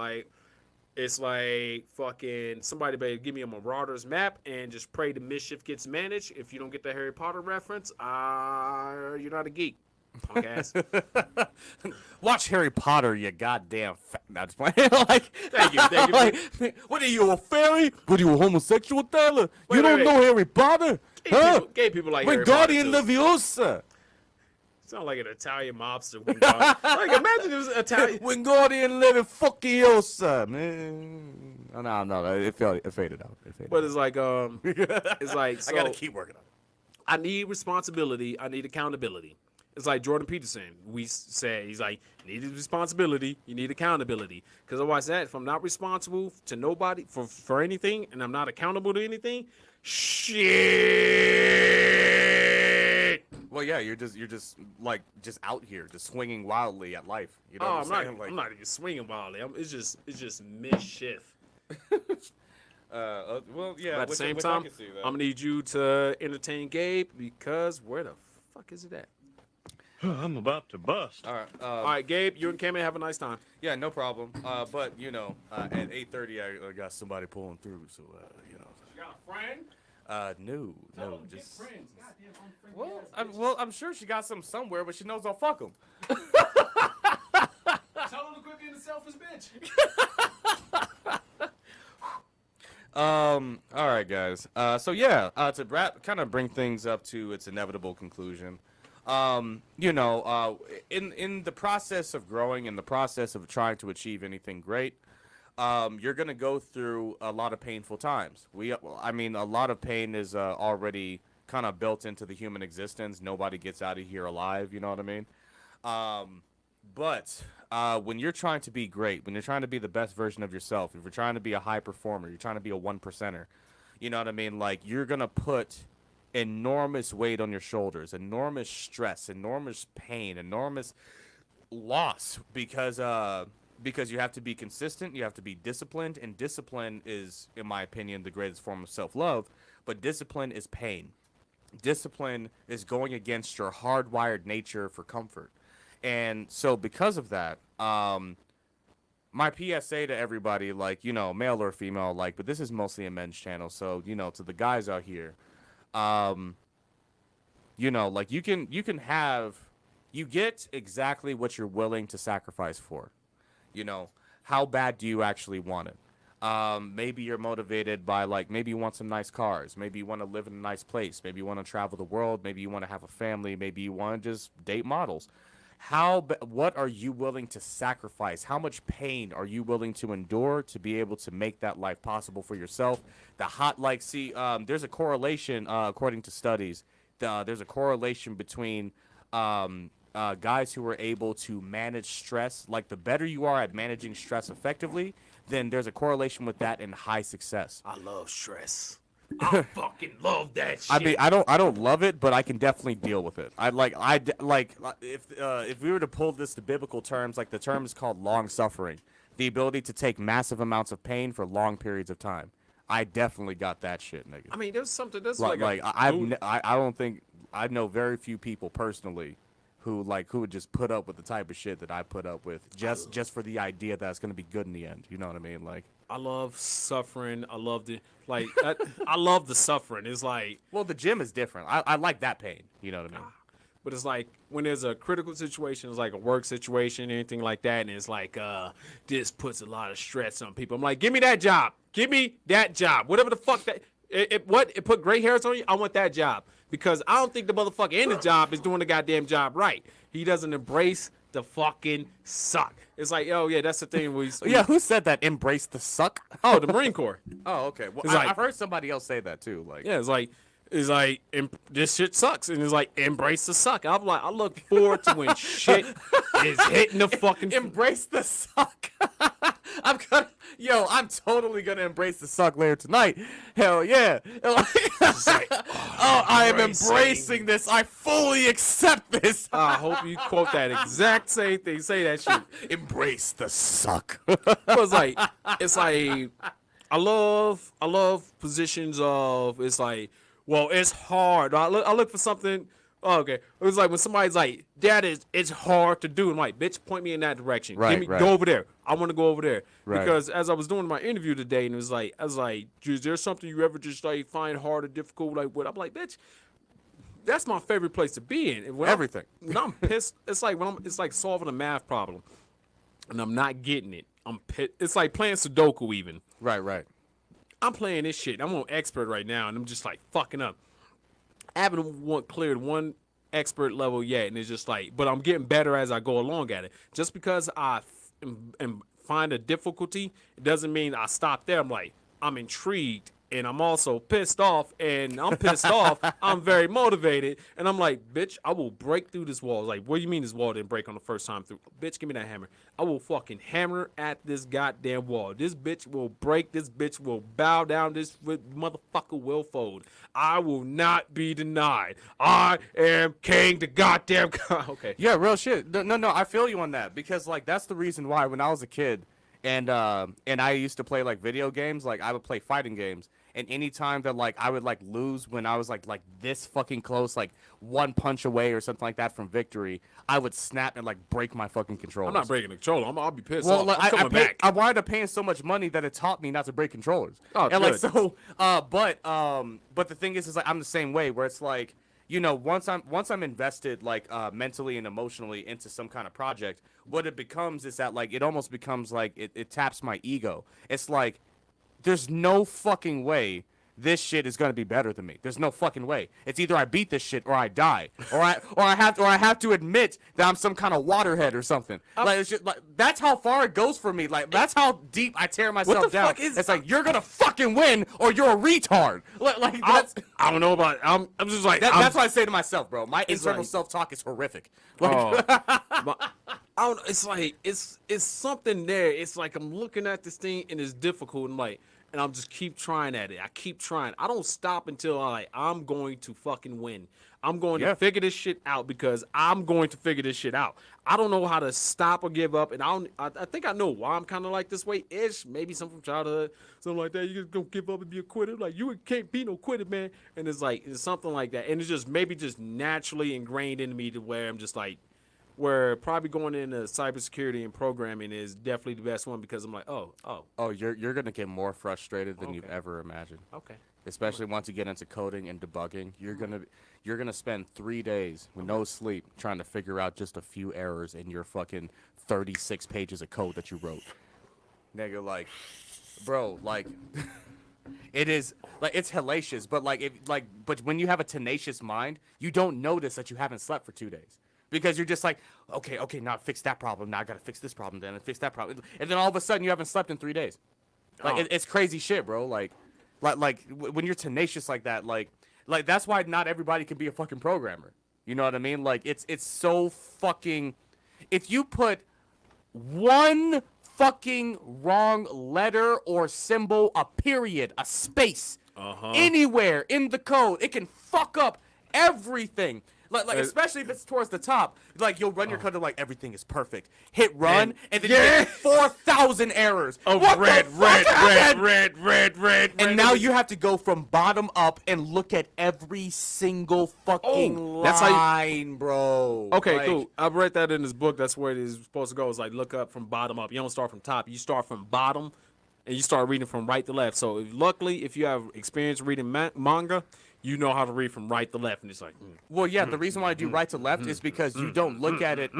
like fucking somebody better give me a Marauders map and just pray the mischief gets managed. If you don't get the Harry Potter reference, you're not a geek. Punk ass. Watch Harry Potter, you goddamn fat. Not just playing. Like, thank you. Like, what are you, a fairy? What are you, a homosexual, Tyler? You don't know Harry Potter? Gay people like Harry Wingardium Potter. Leviosa. Sound like an Italian mobster. Like, imagine it was Italian. Wingardium Leviosa, man. No, it faded out. But it's like, so, I gotta keep working on it. I need responsibility. I need accountability. It's like Jordan Peterson. We say he's like, you need responsibility. You need accountability. Because otherwise, if I'm not responsible to nobody for anything, and I'm not accountable to anything, shit. Well, yeah, you're just out here, just swinging wildly at life. You know what I'm saying? I'm not even swinging wildly. It's just mischief. Well, yeah. But at the same I time, can see that. I'm gonna need you to entertain Gabe because where the fuck is it at? I'm about to bust. All right. All right, Gabe, you and Cammy have a nice time. Yeah, no problem. But at 8:30, I got somebody pulling through, so You got a friend? no, just. Well, I'm sure she got some somewhere, but she knows I'll fuck them. Tell him to quit being a selfish bitch. All right, guys. So yeah, to kind of bring things up to its inevitable conclusion. In the process of growing, in the process of trying to achieve anything great, you're gonna go through a lot of painful times. A lot of pain is already kind of built into the human existence. Nobody gets out of here alive. You know what I mean? But when you're trying to be great, when you're trying to be the best version of yourself, if you're trying to be a high performer, you're trying to be a 1%er, you know what I mean? Like, you're going to put enormous weight on your shoulders, enormous stress, enormous pain, enormous loss because you have to be consistent, you have to be disciplined, and discipline is, in my opinion, the greatest form of self-love, but discipline is pain. Discipline is going against your hardwired nature for comfort. And so because of that, my PSA to everybody, like, male or female, like, but this is mostly a men's channel, so, to the guys out here, like, you get exactly what you're willing to sacrifice for. How bad do you actually want it? Maybe you're motivated by, like, maybe you want some nice cars. Maybe you want to live in a nice place. Maybe you want to travel the world. Maybe you want to have a family. Maybe you want to just date models. What are you willing to sacrifice? How much pain are you willing to endure to be able to make that life possible for yourself? There's a correlation, according to studies. There's a correlation between guys who are able to manage stress. Like, the better you are at managing stress effectively, then there's a correlation with that in high success. I love stress. I fucking love that shit. I mean, I don't love it, but I can definitely deal with it. If we were to pull this to biblical terms, like, the term is called long suffering, the ability to take massive amounts of pain for long periods of time. I definitely got that shit, nigga. I mean, there's something that's I know very few people personally who would just put up with the type of shit that I put up with just for the idea that it's gonna be good in the end. You know what I mean? Like, I love suffering. I love I love the suffering. It's like, well, the gym is different. I like that pain. You know what I mean? but it's like when there's a critical situation, it's like a work situation, anything like that, and it's like this puts a lot of stress on people. I'm like, give me that job. Give me that job. Whatever the fuck that it put gray hairs on you. I want that job because I don't think the motherfucker in the job is doing the goddamn job right. He doesn't embrace the fucking suck. It's like, oh yeah, that's the thing. Yeah, who said that? Embrace the suck? Oh, the Marine Corps. Oh, okay. Well, I've heard somebody else say that too. Like, yeah, it's like this shit sucks, and it's like, embrace the suck. I'm like, I look forward to when shit is hitting the fucking. Embrace the suck. I'm totally gonna embrace the suck later tonight. Hell yeah. I am embracing this. I fully accept this. I hope you quote that exact same thing. Say that shit. Embrace the suck. It's like I love positions of, it's like, well, it's hard. I look for something. Oh, okay. It was like when somebody's like, it's hard to do. I'm like, bitch, point me in that direction. Right. Go over there. I want to go over there. Right. Because as I was doing my interview today, and I was like, is there something you ever just like find hard or difficult? Like what? I'm like, bitch, that's my favorite place to be in. When Everything. When I'm pissed, it's like it's like solving a math problem, and I'm not getting it. I'm pissed. It's like playing Sudoku even. Right. I'm playing this shit. I'm on expert right now, and I'm just like fucking up. I haven't cleared one expert level yet, and it's just like, but I'm getting better as I go along at it. Just because I find a difficulty, it doesn't mean I stop there. I'm like, I'm intrigued, and I'm also pissed off, and I'm pissed off. I'm very motivated, and I'm like, bitch, I will break through this wall. Like, what do you mean this wall didn't break on the first time through? Bitch, give me that hammer. I will fucking hammer at this goddamn wall. This bitch will break. This bitch will bow down. This motherfucker will fold. I will not be denied. I am king the goddamn God. Okay. Yeah, real shit. No, I feel you on that because, like, that's the reason why when I was a kid and I used to play like video games. Like I would play fighting games, and anytime that like I would like lose when I was like this fucking close, like one punch away or something like that from victory, I would snap and like break my fucking controller. I'm not breaking the controller. I'll be pissed Well, off. like, I'm coming back. I wound up paying so much money that it taught me not to break controllers. Oh, and like good. so, but the thing is like I'm the same way where it's like, you know, once I'm invested like mentally and emotionally into some kind of project, what it becomes is that like it almost becomes like it taps my ego. It's like there's no fucking way this shit is gonna be better than me. There's no fucking way. It's either I beat this shit or I die, or I have to admit that I'm some kind of waterhead or something. Like it's just like that's how far it goes for me. Like that's how deep I tear myself the down. fuck is- It's like you're gonna fucking win or you're a retard. Like that's I don't know about. I'm just like. that's what I say to myself, bro. My internal like- self-talk is horrific. Like, I don't. It's like it's something there. It's like I'm looking at this thing and it's difficult. And like, and I'm just keep trying at it. I keep trying. I don't stop until I'm going to fucking win. I'm going Yeah. to figure this shit out because I'm going to figure this shit out. I don't know how to stop or give up, and I think I know why I'm kind of like this way. Ish, maybe something from childhood, something like that. You just gonna give up and be a quitter, like you can't be no quitter, man. And it's like it's something like that, and it's just maybe just naturally ingrained into me to where I'm just like, where probably going into cybersecurity and programming is definitely the best one because I'm like, oh, you're gonna get more frustrated than you've Okay. ever imagined. okay. Especially once you get into coding and debugging, you're gonna spend 3 days with no sleep trying to figure out just a few errors in your fucking 36 pages of code that you wrote. Nigga, like, bro, like, it is like it's hellacious, but but when you have a tenacious mind, you don't notice that you haven't slept for 2 days. Because you're just like, okay, now fix that problem. Now I gotta fix this problem, then and fix that problem, and then all of a sudden you haven't slept in 3 days. Like Oh. it's crazy shit, bro. Like when you're tenacious like that, like that's why not everybody can be a fucking programmer. You know what I mean? Like it's so fucking. If you put one fucking wrong letter or symbol, a period, a space, anywhere in the code, it can fuck up everything. Like especially if it's towards the top, like you'll run your code to like everything is perfect. Hit run and then you get 4,000 errors. Oh, What red. And now you have to go from bottom up and look at every single fucking line, that's how you- bro. Okay, Like, cool. I've read that in this book. That's where it is supposed to go. It's like look up from bottom up. You don't start from top. You start from bottom, and you start reading from right to left. So luckily, if you have experience reading manga, you know how to read from right to left, and it's like. Well, yeah, the reason why I do right to left is because you don't look at it.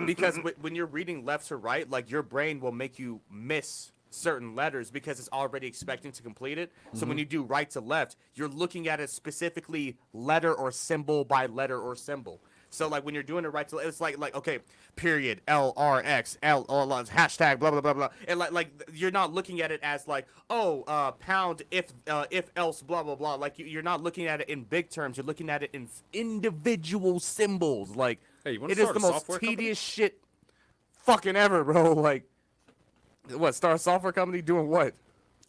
Because when you're reading left to right, like your brain will make you miss certain letters because it's already expecting to complete it. So when you do right to left, you're looking at it specifically letter or symbol by letter or symbol. So like when you're doing it right to left, it's like okay, period, LRX, hashtag blah blah blah blah, and like you're not looking at it as like pound if else blah blah blah. Like you're not looking at it in big terms. You're looking at it in individual symbols. Like Hey, you wanna it is start the a most software company? tedious shit fucking ever, bro. Like what? Start a software company doing what?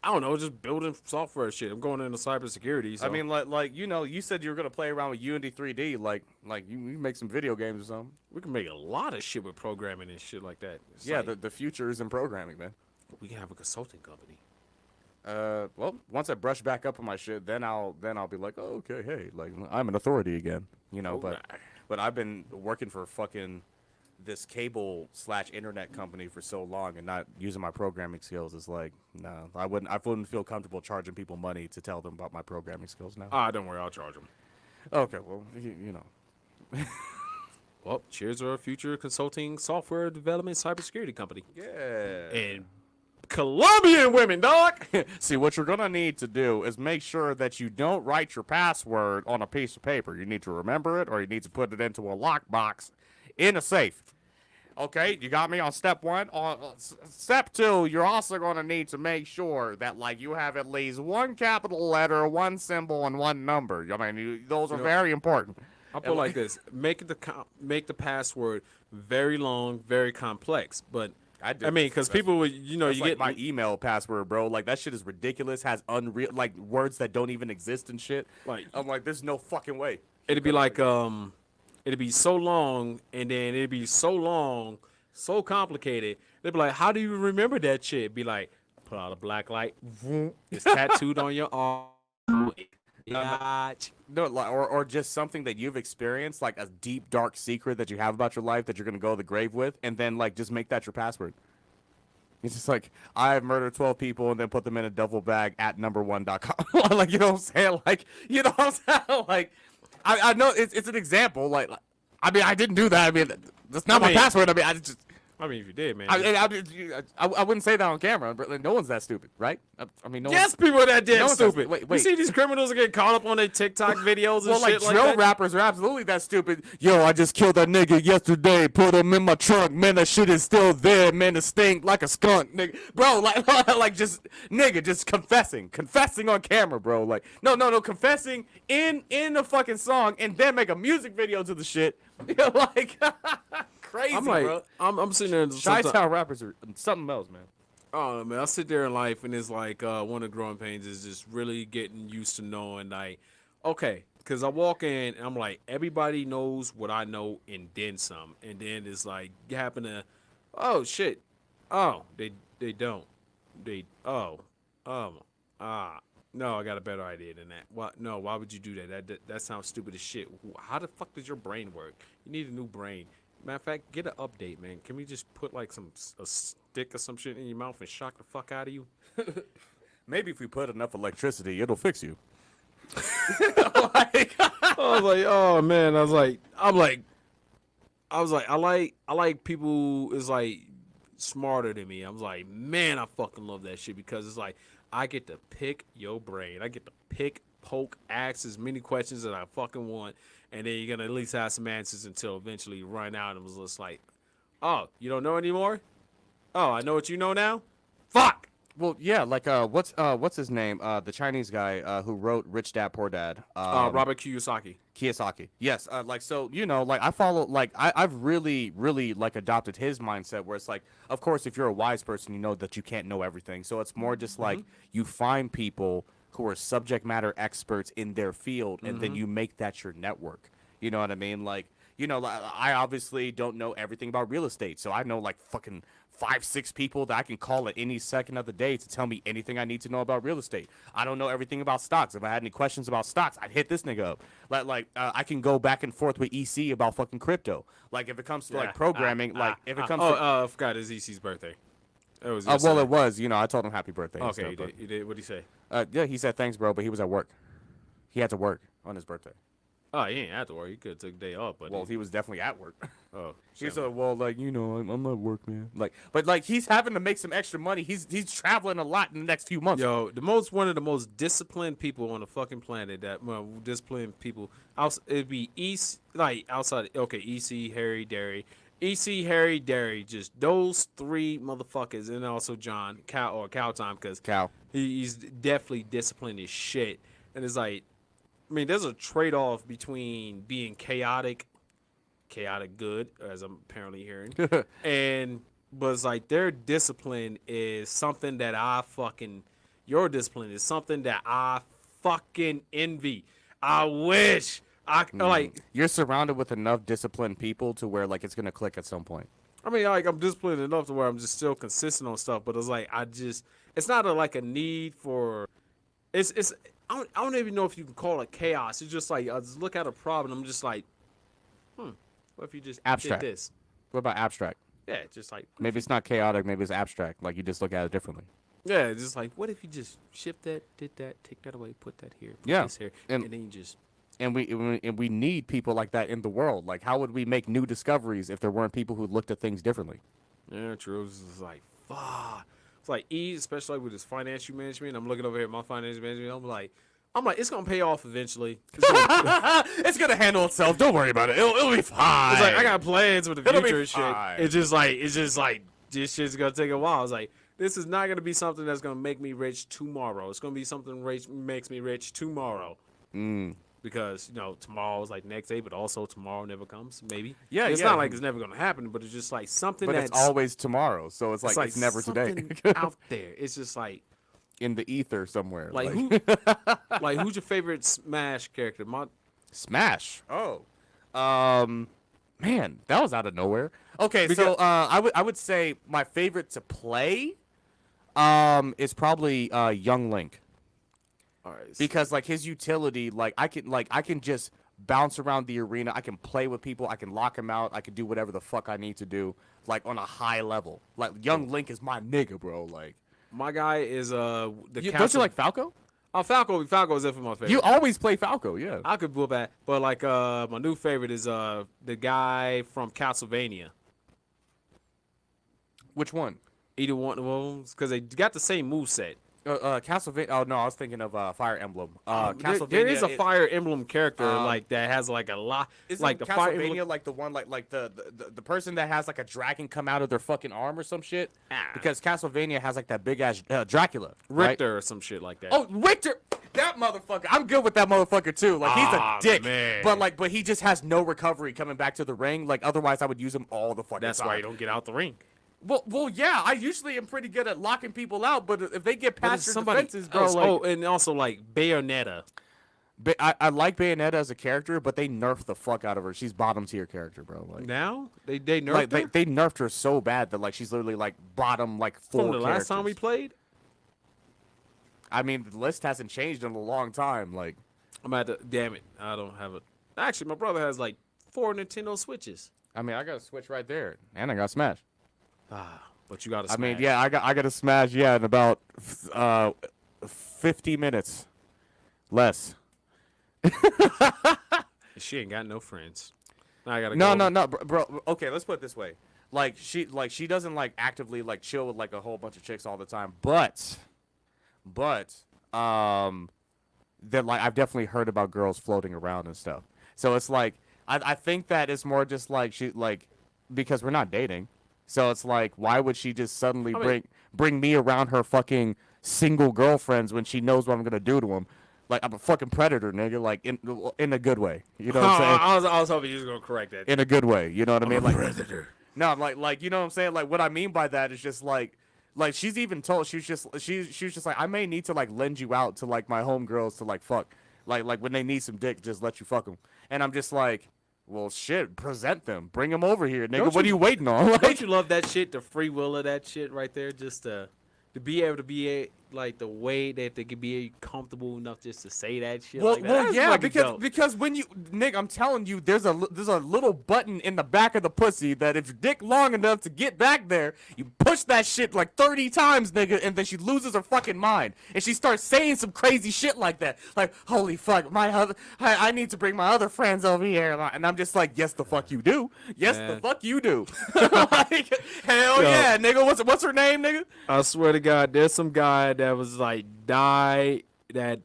I don't know, just building software shit. I'm going into cybersecurity. So. I mean, like you know, you said you were gonna play around with Unity 3D. Like you make some video games or something. we can make a lot of shit with programming and shit like that. It's Yeah, like, the future is in programming, man. we can have a consulting company. Well, once I brush back up on my shit, then I'll be like, oh, okay, hey, like I'm an authority again, you know. But I've been working for fucking this cable/internet company for so long and not using my programming skills is like, no, I wouldn't feel comfortable charging people money to tell them about my programming skills now. Don't worry, I'll charge them. Okay, well, you know. Well, cheers to our future consulting software development cybersecurity company. Yeah. And Colombian women, dog. See, what you're gonna need to do is make sure that you don't write your password on a piece of paper. You need to remember it, or you need to put it into a lockbox in a safe. Okay, you got me on step one. On step two, you're also gonna need to make sure that like you have at least one capital letter, one symbol, and one number. I mean, those are very important. I'll put it like this: make the password very long, very complex. But I mean, because people would, you know, That's you like get my email password, bro. Like that shit is ridiculous. Has unreal like words that don't even exist and shit. Like- I'm like, there's no fucking way. it'd be like it'd be so long, and then it'd be so long, so complicated They'd be like, how do you remember that shit? Be like, put out a black light. Vroom, it's tattooed on your arm. Yeah. No, or just something that you've experienced, like a deep, dark secret that you have about your life that you're gonna go to the grave with, and then like just make that your password. It's just like, I've murdered 12 people and then put them in a duffel bag at number1.com. Like, you know what I'm saying? Like, you know what I'm saying? Like, I know it's an example. Like, I mean, I didn't do that. I mean, that's not my password. I mean, I mean, if you did, man. I wouldn't say that on camera, but like, no one's that stupid, right? I mean, no yes, one's, people are that damn no one's stupid. Wait. You see these criminals that get caught up on their TikTok videos and Well, like shit like drill that? rappers are absolutely that stupid. Yo, I just killed that nigga yesterday. Put him in my trunk. Man, that shit is still there. Man, it stink like a skunk, nigga. Bro, like just nigga, just confessing on camera, bro. Like, no, confessing in the fucking song, and then make a music video to the shit. Like, crazy, I'm like, bro. I'm sitting there. Chi-Town rappers are something else, man. Oh man, I sit there in life and it's like one of the growing pains is just really getting used to knowing like, okay, because I walk in and I'm like, everybody knows what I know and then some, and then it's like you happen to, oh shit, oh they don't, no, I got a better idea than that. What? No, why would you do that? That sounds stupid as shit. How the fuck does your brain work? You need a new brain. Matter of fact, get an update, man. Can we just put like a stick or some shit in your mouth and shock the fuck out of you? Maybe if we put enough electricity, it'll fix you. I was like, oh man. I like people is like smarter than me. I was like, man, I fucking love that shit because it's like I get to pick your brain. I get to pick, poke, ask as many questions as I fucking want. And then you're gonna at least have some answers until eventually you run out and it was just like, oh, you don't know anymore? Oh, I know what you know now? Fuck! Well, yeah, like what's his name? The Chinese guy who wrote Rich Dad Poor Dad. Robert Kiyosaki. Yes. Like, so, you know, like I follow, like I've really like adopted his mindset where it's like, of course, if you're a wise person, you know that you can't know everything. So it's more just like you find people who are subject matter experts in their field, and then you make that your network. You know what I mean? Like, you know, I obviously don't know everything about real estate, so I know like fucking 5-6 people that I can call at any second of the day to tell me anything I need to know about real estate. I don't know everything about stocks. If I had any questions about stocks, I'd hit this nigga up. I can go back and forth with EC about fucking crypto. Like, if it comes to like programming, if it comes I forgot it's EC's birthday. It was well, it was. You know, I told him happy birthday. and Okay, stuff, you did. What'd he say? yeah, he said thanks, bro, but he was at work. He had to work on his birthday. Oh, he ain't had to work. He could have took a day off, but Well, he was definitely at work. oh, He shit. said, well, like, you know, I'm at work, man. Like, but like he's having to make some extra money. He's traveling a lot in the next few months. Yo, one of the most disciplined people on the fucking planet. Disciplined people. It'd be outside. Okay, EC, Harry, Derry, just those three motherfuckers, and also John Cow Time because he's definitely disciplined as shit. And it's like, I mean, there's a trade-off between being chaotic good, as I'm apparently hearing, but it's like their discipline is something that your discipline is something that I fucking envy. I wish like you're surrounded with enough disciplined people to where like it's gonna click at some point. I mean, like I'm disciplined enough to where I'm just still consistent on stuff, but it's like it's not a need for it's. I don't even know if you can call it chaos. It's just like I just look at a problem. I'm just like, what if you just abstract. did this? What about abstract? Yeah, just like Maybe it's not chaotic. Maybe it's abstract. Like you just look at it differently. yeah, it's just like what if you just shift that, did that, take that away, put that here, put Yeah, this here, and then you just. And we need people like that in the world. Like, how would we make new discoveries if there weren't people who looked at things differently? Yeah, true. It's just like fuck. It's like especially with his financial management. I'm looking over here at my financial management. I'm like, it's gonna pay off eventually. It's gonna handle itself. Don't worry about it. It'll be fine. It's like I got plans for the It'll be future and shit. fine. It's just like this shit's gonna take a while. It's like this is not gonna be something that's gonna make me rich tomorrow. It's gonna be something makes me rich tomorrow. Because tomorrow is like next day, but also tomorrow never comes. Maybe. Yeah, It's yeah. not like it's never gonna happen, but it's just like something But that's it's always tomorrow, so it's like it's never today. something out there. It's just like In the ether somewhere. like who like who's your favorite Smash character? Smash. Oh. Man, that was out of nowhere. Okay, so I would say my favorite to play is probably Young Link. All right. Because like his utility, like I can just bounce around the arena. I can play with people. I can lock them out. I can do whatever the fuck I need to do, like on a high level. Like Young Link is my nigga, bro. Like my guy is don't you like Falco? Oh, Falco is definitely my favorite. You always play Falco, yeah. I could whoop that, but like my new favorite is the guy from Castlevania. Which one? Either one of them, because they got the same moveset. Castlevania. Oh no, I was thinking of Fire Emblem. Castlevania. There is a Fire Emblem character like that has like a lot. Isn't like the Castlevania Fire Emblem, like the one like the person that has like a dragon come out of their fucking arm or some shit? Because Castlevania has like that big ass Dracula, Richter right? or some shit like that. Oh, Richter. That motherfucker. I'm good with that motherfucker too. Like he's a dick, man. but he just has no recovery coming back to the ring. Like otherwise, I would use him all the fucking That's time. why you don't get out the ring. Well, yeah. I usually am pretty good at locking people out, but if they get past your defenses, bro. Else, like, and also like Bayonetta. I like Bayonetta as a character, but they nerfed the fuck out of her. She's bottom tier character, bro. Like Now they nerfed like her? they nerfed her so bad that like she's literally like bottom like 4 From the last time we characters. played. I mean, the list hasn't changed in a long time. Like, I'm at the damn it. I don't have it. Actually, my brother has like 4 Nintendo Switches. I mean, I got a Switch right there, and I got Smash. But you got to. I mean, yeah, I got a Smash. Yeah, in about 50 minutes, less. She ain't got no friends. Now I gotta No, bro. Okay, let's put it this way. Like she doesn't like actively like chill with like a whole bunch of chicks all the time, but that like I've definitely heard about girls floating around and stuff. So it's like I think that it's more just like she like because we're not dating. So it's like why would she just suddenly bring me around her fucking single girlfriends when she knows what I'm gonna do to them? Like I'm a fucking predator, nigga. Like in a good way. You know what I'm saying? I was hoping you was gonna correct that. In a good way. You know what I mean? Like predator. No, like you know what I'm saying? Like what I mean by that is just like she's even told she was just like I may need to like lend you out to like my homegirls to like fuck. Like when they need some dick, just let you fuck them. And I'm just like, well, shit, present them. Bring them over here, nigga. What are you waiting on? Like, Don't you love that shit? The free will of that shit right there, just to be able to be like the way that they could be comfortable enough just to say that shit. Well, like that. That's yeah, fucking dope. because when you, Nick, I'm telling you, there's a little button in the back of the pussy that if your dick long enough to get back there, you push that shit like 30 times, nigga, and then she loses her fucking mind and she starts saying some crazy shit like that, like holy fuck, I need to bring my other friends over here, and I'm just like, yes, the fuck you do, yes, the fuck you do, like hell yeah, nigga, what's her name, nigga? I swear to God, there's some guy that was like died that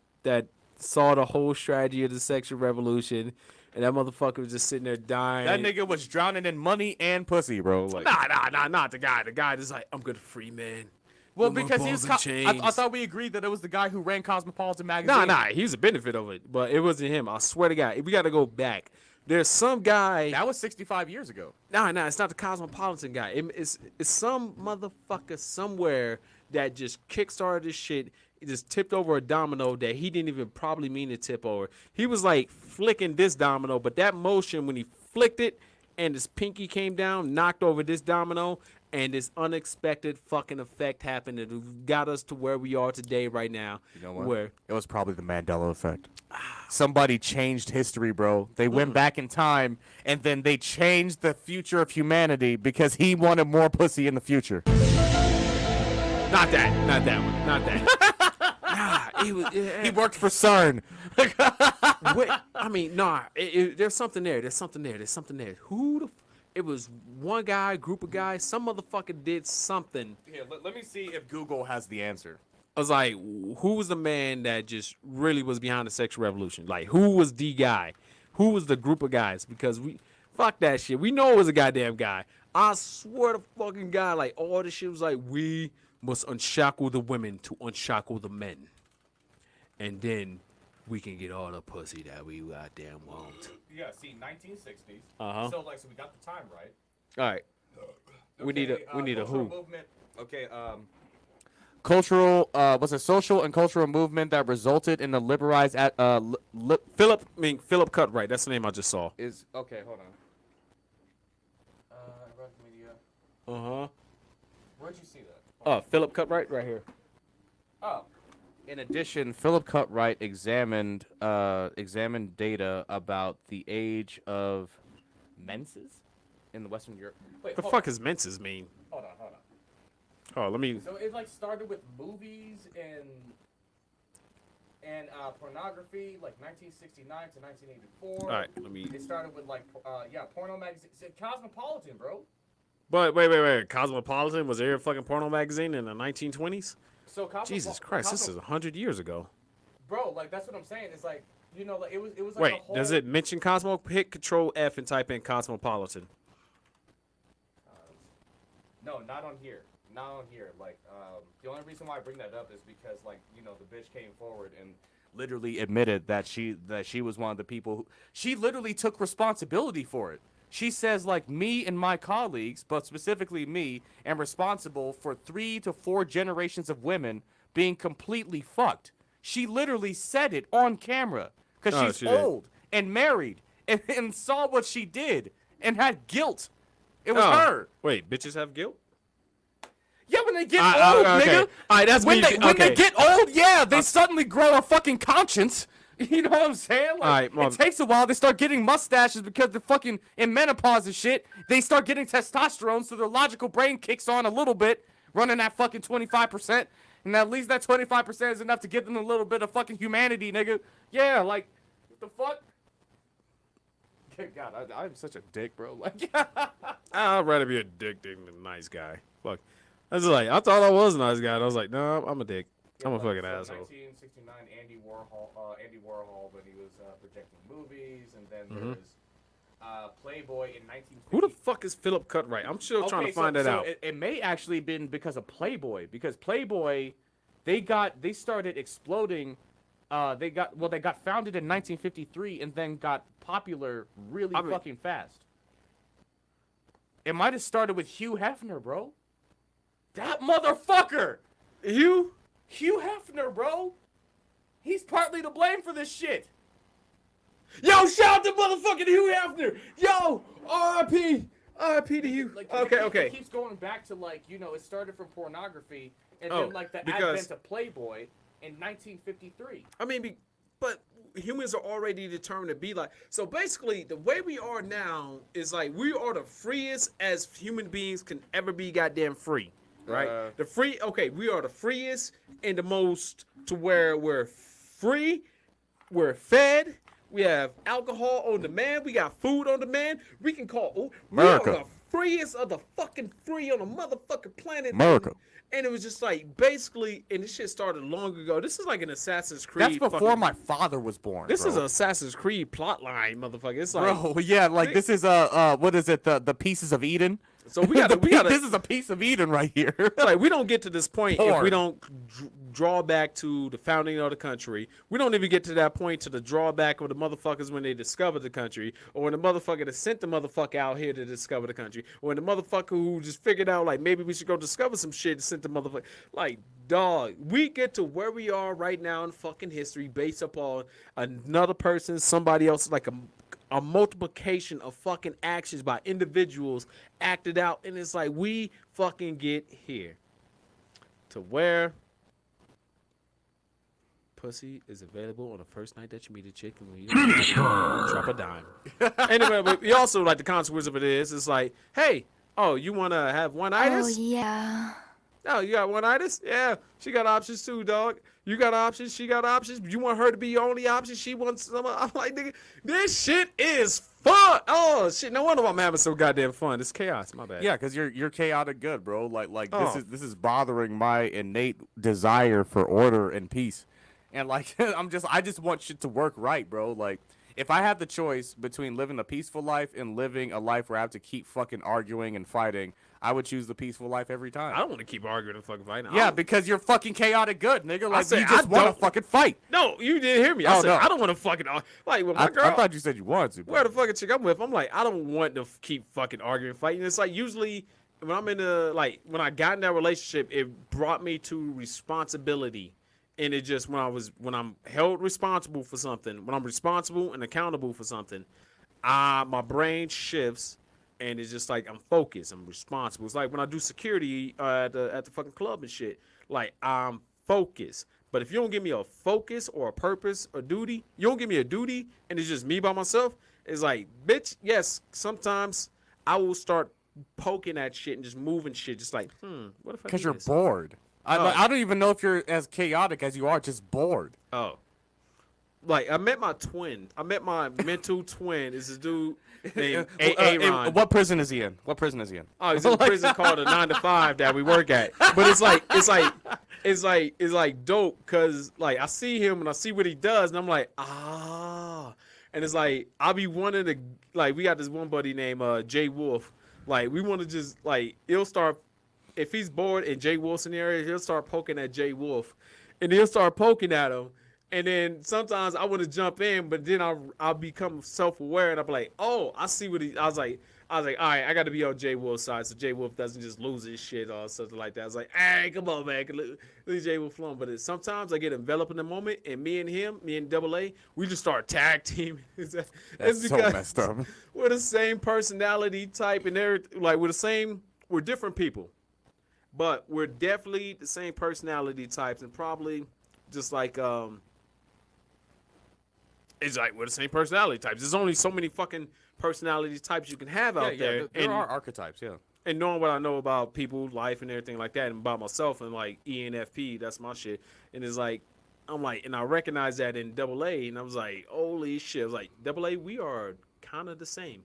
saw the whole strategy of the sexual revolution, and that motherfucker was just sitting there dying. That nigga was drowning in money and pussy, bro. Like, Nah, not the guy. The guy just like, I'm good free, man. well, No more because he balls was. and I chains. thought we agreed that it was the guy who ran Cosmopolitan magazine. Nah, he was a benefit of it, but it wasn't him. I swear to God, we got to go back. There's some guy. That was 65 years ago. Nah, it's not the Cosmopolitan guy. It's some motherfucker somewhere that just kickstarted this shit. He just tipped over a domino that he didn't even probably mean to tip over. He was like flicking this domino, but that motion when he flicked it and his pinky came down, knocked over this domino, and this unexpected fucking effect happened that got us to where we are today right now. You know what? Where It was probably the Mandela effect. Somebody changed history, bro. They went back in time, and then they changed the future of humanity because he wanted more pussy in the future. not that one, not that. He worked for CERN. Wait, I mean, nah. There's something there. There's something there. It was one guy, group of guys. Some motherfucker did something. Here, let me see if Google has the answer. I was like, who was the man that just really was behind the sexual revolution? Like, who was the guy? Who was the group of guys? Because fuck that shit. We know it was a goddamn guy. I swear to fucking God, like, all this shit was like, we must unshackle the women to unshackle the men. And then we can get all the pussy that we goddamn want. Yeah, see, 1960s. Uh-huh. So we got the time right. All right. We need a who. Movement. Okay, cultural was a social and cultural movement that resulted in the liberalized Philip Cutright. That's the name I just saw. is okay, hold on. Uh-huh. Where'd you see that? Philip Cutright right here. Oh. In addition, Philip Cutright examined data about the age of menses in the Western Europe. Wait, The fuck does menses mean? Hold on. Oh, let me. So it like started with movies and pornography, like 1969 to 1984. All right, let me. It started with like porno magazines. Cosmopolitan, bro. But wait. Cosmopolitan, was there a fucking porno magazine in the 1920s? So Jesus Christ, this is 100 years ago. Bro, like that's what I'm saying. It's like, you know, like it was like Wait, a whole... does it mention Cosmo? Hit Control F and type in Cosmopolitan. No, not on here. Not on here. Like, the only reason why I bring that up is because, like, you know, the bitch came forward and literally admitted that she was one of the people who... She literally took responsibility for it. She says, like, me and my colleagues, but specifically me, am responsible for 3 to 4 generations of women being completely fucked. She literally said it on camera because she's old and married and saw what she did and had guilt. It was her. Wait, bitches have guilt? Yeah, when they get old, okay. nigga. All right, that's when me. when they get old, yeah, they suddenly grow a fucking conscience. You know what I'm saying? Like, All right, it takes a while. They start getting mustaches because they're fucking in menopause and shit. They start getting testosterone, so their logical brain kicks on a little bit, running at fucking 25%. And at least that 25% is enough to give them a little bit of fucking humanity, nigga. Yeah, like, what the fuck? God, I'm such a dick, bro. Like, I'd rather be a dick than a nice guy. Fuck. I was like, I thought I was a nice guy. And I was like, no, I'm a dick. I'm a fucking asshole. 1969, Andy Warhol, when he was projecting movies, and then there was Playboy in 1950. Who the fuck is Philip Cutright? I'm still trying to find that out. It may actually been because of Playboy, because Playboy, they started exploding. They got founded in 1953 and then got popular really fucking fast. It might have started with Hugh Hefner, bro. That motherfucker! Hugh Hefner, bro. He's partly to blame for this shit. Yo, shout out to motherfucking Hugh Hefner. Yo, R.I.P. to Hugh. Like, Okay. It keeps going back to, like, you know, it started from pornography and then, like, the advent of Playboy in 1953. I mean, but humans are already determined to be like. So basically, the way we are now is like we are the freest as human beings can ever be goddamn free. Right? We are the freest and the most to where we're free, we're fed, we have alcohol on demand, we got food on demand, we can call America. We are the freest of the fucking free on the motherfucking planet. America. And it was just like basically, and this shit started long ago. This is like an Assassin's Creed. That's before my father was born. This is an Assassin's Creed plot line, motherfucker. It's like, bro, yeah, like this is what is it? The Pieces of Eden. So we gotta. This is a piece of Eden right here. Like we don't get to this point if Porn. we don't draw back to the founding of the country. We don't even get to that point to the drawback of the motherfuckers when they discovered the country, or when the motherfucker that sent the motherfucker out here to discover the country, or when the motherfucker who just figured out like maybe we should go discover some shit and sent the motherfucker. Like, dog, we get to where we are right now in fucking history based upon another person, somebody else, like a multiplication of fucking actions by individuals acted out, and it's like we fucking get here to where pussy is available on the first night that you meet a chick and you drop a dime. Anyway, but we also like the consequence of it is it's like, hey, you want to have one-itis? Oh, yeah. Oh, you got one-itis? Yeah, she got options too, dog. You got options, she got options. You want her to be your only option? She wants some. I'm like, nigga, this shit is fun. Oh shit, no wonder I'm having so goddamn fun. It's chaos. My bad. Yeah, because you're chaotic good, bro. Like this is bothering my innate desire for order and peace, and like I just want shit to work right, bro. Like if I had the choice between living a peaceful life and living a life where I have to keep fucking arguing and fighting, I would choose the peaceful life every time. I don't want to keep arguing and fucking fighting. Yeah, because you're fucking chaotic good, nigga. Like said, you just want to fucking fight. No, you didn't hear me. I said no. I don't want to fucking like with my girl. I thought you said you wanted to. Where the fucking chick I'm with, I'm like, I don't want to keep fucking arguing, fighting. It's like usually when I'm in when I got in that relationship, it brought me to responsibility. And it just when I'm held responsible for something, when I'm responsible and accountable for something, my brain shifts and it's just like I'm focused, I'm responsible. It's like when I do security at the fucking club and shit. Like I'm focused. But if you don't give me a focus or a purpose or duty, you don't give me a duty, and it's just me by myself. It's like, bitch. Yes, sometimes I will start poking at shit and just moving shit, just like, what if I? Because do you're this? bored. I don't even know if you're as chaotic as you are, just bored. Oh. Like, I met my twin. I met my mental twin. It's this dude named Aaron. What prison is he in? What prison is he in? Oh, he's in a prison called a 9 to 5 that we work at. But it's like dope because, like, I see him and I see what he does, and I'm like, And it's like, I'll be wanting to, like, we got this one buddy named Jay Wolf. Like, we want to just, like, he'll start, if he's bored in Jay Wolf's area, he'll start poking at Jay Wolf. And he'll start poking at him. And then sometimes I want to jump in, but then I'll become self-aware, and I'll be like, oh, I see what I was like, all right, I got to be on Jay Wolf's side so Jay Wolf doesn't just lose his shit or something like that. I was like, hey, come on, man, leave Jay Wolf alone. But sometimes I get enveloped in the moment, and me and Double A, we just start tag teaming. That's so messed up. We're the same personality type, and they're like we're different people, but we're definitely the same personality types, and probably just like it's like we're the same personality types. There's only so many fucking personality types you can have out there. There are archetypes, yeah. And knowing what I know about people, life, and everything like that, and about myself, and like ENFP, that's my shit. And it's like, I'm like, and I recognize that in Double A, and I was like, holy shit. I was like, Double A, we are kind of the same.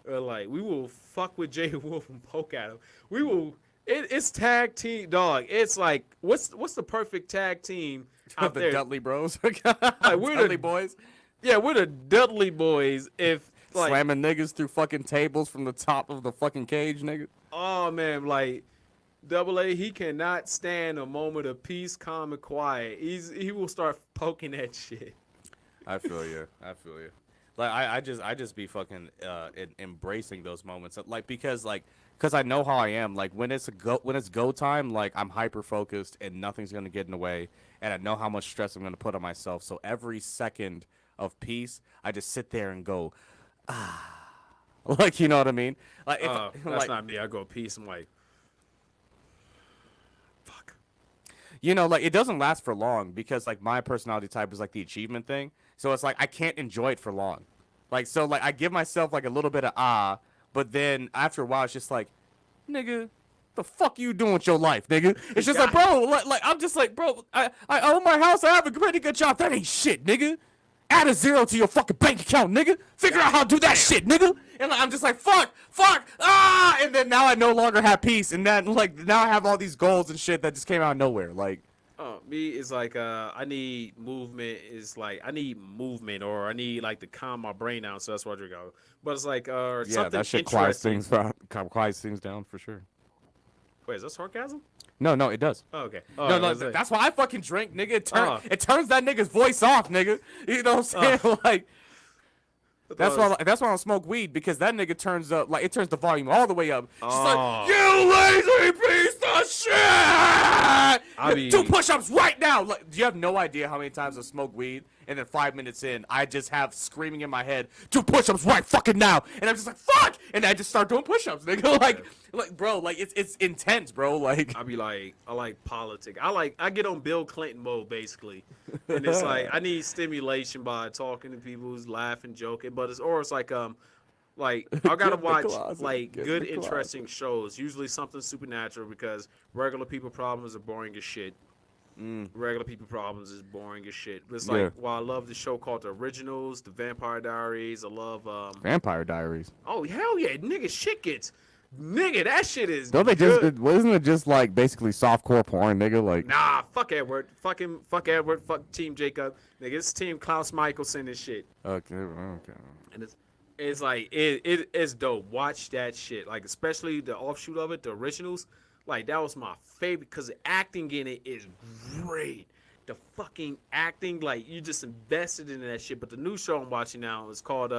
Or like, we will fuck with Jay Wolf and poke at him. We will. It's tag team, dog. It's like, what's the perfect tag team out The there? Dudley Bros. Like, we're Dudley the boys. Yeah, we're the Dudley boys. If like, Slamming niggas through fucking tables from the top of the fucking cage, nigga. oh man, like Double A, he cannot stand a moment of peace, calm, and quiet. He will start poking at shit. I feel you. Like I just be fucking embracing those moments, like because I know how I am. Like when it's go time, like I'm hyper focused and nothing's gonna get in the way, and I know how much stress I'm gonna put on myself. So every second of peace, I just sit there and go, like, you know what I mean? Like if That's like, not me. I go peace. I'm like, fuck. you know, like it doesn't last for long because like my personality type is like the achievement thing. So it's like I can't enjoy it for long. Like so like I give myself like a little bit of but then after a while it's just like, nigga, the fuck you doing with your life, nigga? It's just like, bro, like I'm just like, bro, I own my house, I have a pretty good job. That ain't shit, nigga. Add a 0 to your fucking bank account, nigga. Figure out how to do that shit, nigga. And like, I'm just like, fuck, and then now I no longer have peace, and then like now I have all these goals and shit that just came out of nowhere, like. Me is like I need movement. Is like I need movement, or I need like to calm my brain down. So that's what I go. But it's like Yeah, something that shit quiets interesting. quiets things down for sure. Wait, is that sarcasm? No, it does. Oh, okay. No, that's why I fucking drink, nigga. It turns that nigga's voice off, nigga. You know what I'm saying? Like, that's why I don't smoke weed, because that nigga turns up, like, it turns the volume all the way up. She's like, you lazy piece of shit! Do push-ups right now! Like, do you have no idea how many times I smoke weed, and then 5 minutes in, I just have screaming in my head, do push-ups right fucking now! And I'm just like, fuck! And I just start doing push-ups, nigga. Like, bro, like, it's intense, bro. Like, I be like, I like politics. I get on Bill Clinton mode, basically. And it's like, I need stimulation by talking to people who's laughing, joking. But it's like I gotta watch like good, interesting shows. Usually something supernatural, because regular people problems are boring as shit. Regular people problems is boring as shit. But it's like, I love the show called The Originals, The Vampire Diaries. I love Vampire Diaries. Oh hell yeah, nigga, shit gets. Nigga, that shit is. Don't they good. wasn't it just like basically softcore porn, nigga? Like, nah, fuck Edward, fuck Edward, fuck Team Jacob, nigga. It's Team Klaus Michelson and shit. Okay. And it's like it's dope. Watch that shit, like especially the offshoot of it, The Originals. Like that was my favorite, because the acting in it is great. The fucking acting, like you just invested in that shit. But the new show I'm watching now is called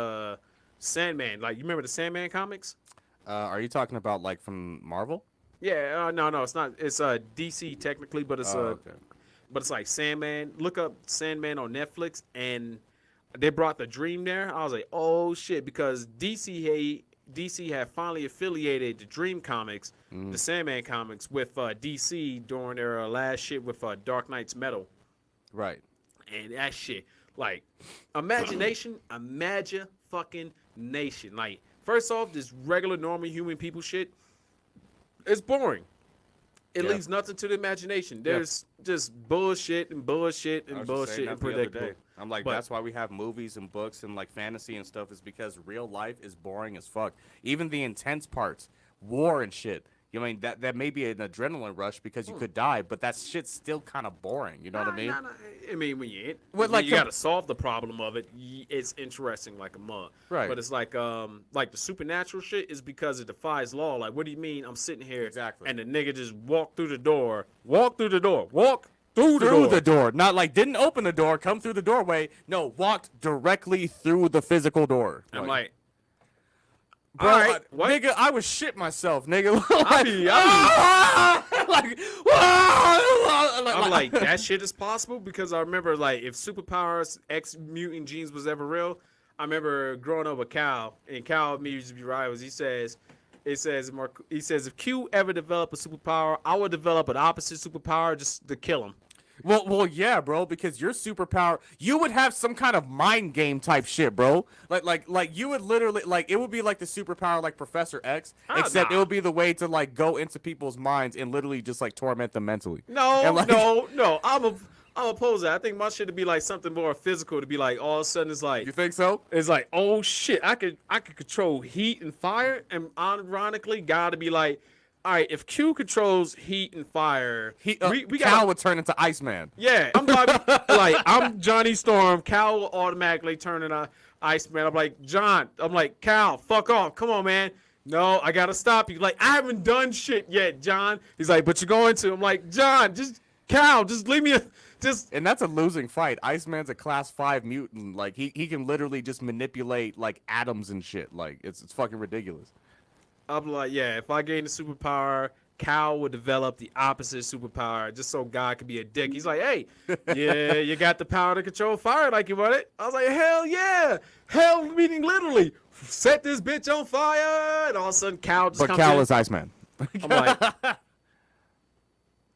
Sandman. Like, you remember the Sandman comics? Are you talking about like from Marvel? Yeah, no, it's not. It's DC technically, but it's okay. But it's like Sandman. Look up Sandman on Netflix, and they brought the Dream there. I was like, oh shit, because DC DC had finally affiliated the Dream Comics, the Sandman comics, with DC during their last shit with Dark Knight's Metal. Right. And that shit, like, imagine fucking nation. Like, first off, this regular, normal human people shit, it's boring. It leaves nothing to the imagination. There's just bullshit and bullshit and bullshit and predictable. I'm like, that's why we have movies and books and like fantasy and stuff, is because real life is boring as fuck. Even the intense parts, war and shit. You know, I mean, that may be an adrenaline rush because you could die, but that shit's still kind of boring. You know what I mean? I mean, when you like you got to solve the problem of it, it's interesting like a mug. Right. But it's like the supernatural shit is because it defies law. Like, what do you mean I'm sitting here and the nigga just walked through the door, through the door. Not like didn't open the door, come through the doorway. No, walked directly through the physical door. I'm like, bro, all right, what? Nigga, I was shit myself, nigga. I'm like, that shit is possible because I remember, like, if superpowers, X-mutant genes was ever real, I remember growing up with Cal, and Cal me used to be rivals. He says, if Q ever developed a superpower, I would develop an opposite superpower just to kill him. Well, yeah, bro, because your superpower, you would have some kind of mind game type shit, bro. Like you would literally, like, it would be like the superpower like Professor X, except it would be the way to, like, go into people's minds and literally just, like, torment them mentally. No, I'm opposed to that. I think my shit would be like something more physical, to be like, all of a sudden it's like, You think so? it's like, oh shit, I could control heat and fire, and ironically, gotta be like, all right, if Q controls heat and fire, we Cal would turn into Iceman. Yeah, I'm Johnny Storm. Cal will automatically turn into Iceman. I'm like, Cal, fuck off. Come on, man. No, I gotta stop you. Like, I haven't done shit yet, John. He's like, but you're going to. I'm like, John, just leave me. And that's a losing fight. Iceman's a class 5 mutant. Like, he can literally just manipulate, like, atoms and shit. Like, it's fucking ridiculous. I'm like, yeah, if I gain the superpower, Cal would develop the opposite superpower just so God could be a dick. He's like, hey, yeah, you got the power to control fire like you want it. I was like, hell yeah. Hell, meaning literally. Set this bitch on fire. And all of a sudden, Cal just comes in. But Cal is Iceman. I'm like,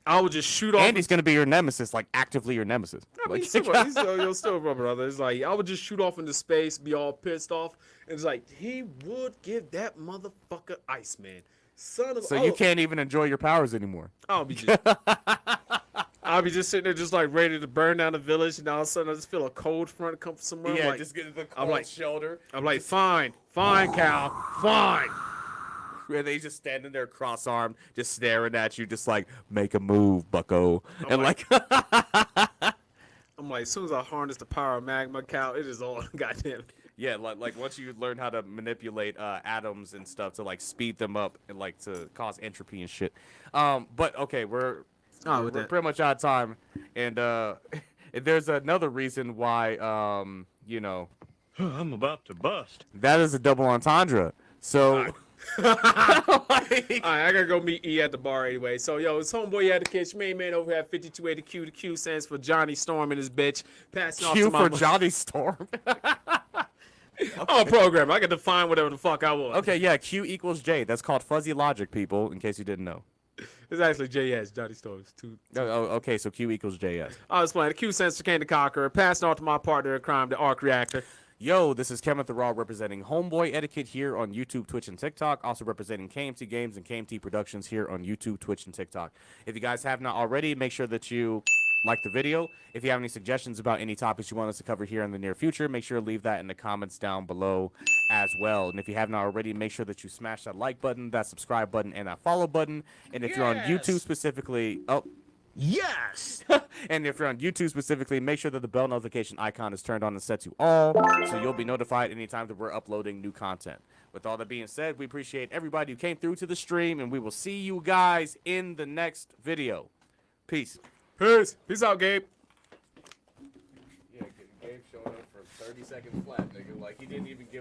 I would just shoot off. And he's going to be your nemesis, like, actively your nemesis. I mean, he's still a brother. It's like, I would just shoot off into space, be all pissed off. And it's like, he would give that motherfucker Iceman. So you can't even enjoy your powers anymore. I'll be just sitting there just like ready to burn down the village, and all of a sudden I just feel a cold front come from somewhere. Yeah, like, just get the cold shoulder. I'm like, fine, Cal, fine. And they just standing there cross-armed, just staring at you, just like, make a move, bucko. I'm like as soon as I harness the power of magma, Cal, it is all goddamn. Yeah, like once you learn how to manipulate atoms and stuff to like speed them up and like to cause entropy and shit. But okay, we're pretty much out of time, and there's another reason why I'm about to bust. that is a double entendre. So. All right, I gotta go meet E at the bar anyway. So, it's Homeboy Etiquette, main man over here at 5280 Q. The Q stands for Johnny Storm and his bitch. Passing off to Q for Johnny Storm. I'm a programmer. I can define whatever the fuck I want. Okay, yeah, Q equals J. That's called fuzzy logic, people, in case you didn't know. It's actually JS, Johnny Storm's two. Oh, okay, so Q equals JS. I was playing. The Q stands for Kane the Conqueror. Passing off to my partner in crime, the Arc Reactor. Yo, this is Kevin the Raw representing Homeboy Etiquette here on YouTube, Twitch, and TikTok. Also representing KMT Games and KMT Productions here on YouTube, Twitch, and TikTok. If you guys have not already, make sure that you like the video. If you have any suggestions about any topics you want us to cover here in the near future, make sure to leave that in the comments down below as well. And if you have not already, make sure that you smash that like button, that subscribe button, and that follow button. And if you're on YouTube specifically... Yes! And if you're on YouTube specifically, make sure that the bell notification icon is turned on and set to all, so you'll be notified anytime that we're uploading new content. With all that being said, we appreciate everybody who came through to the stream, and we will see you guys in the next video. Peace. Peace out, Gabe. Yeah, Gabe showed up for 30 seconds flat, nigga. Like, he didn't even give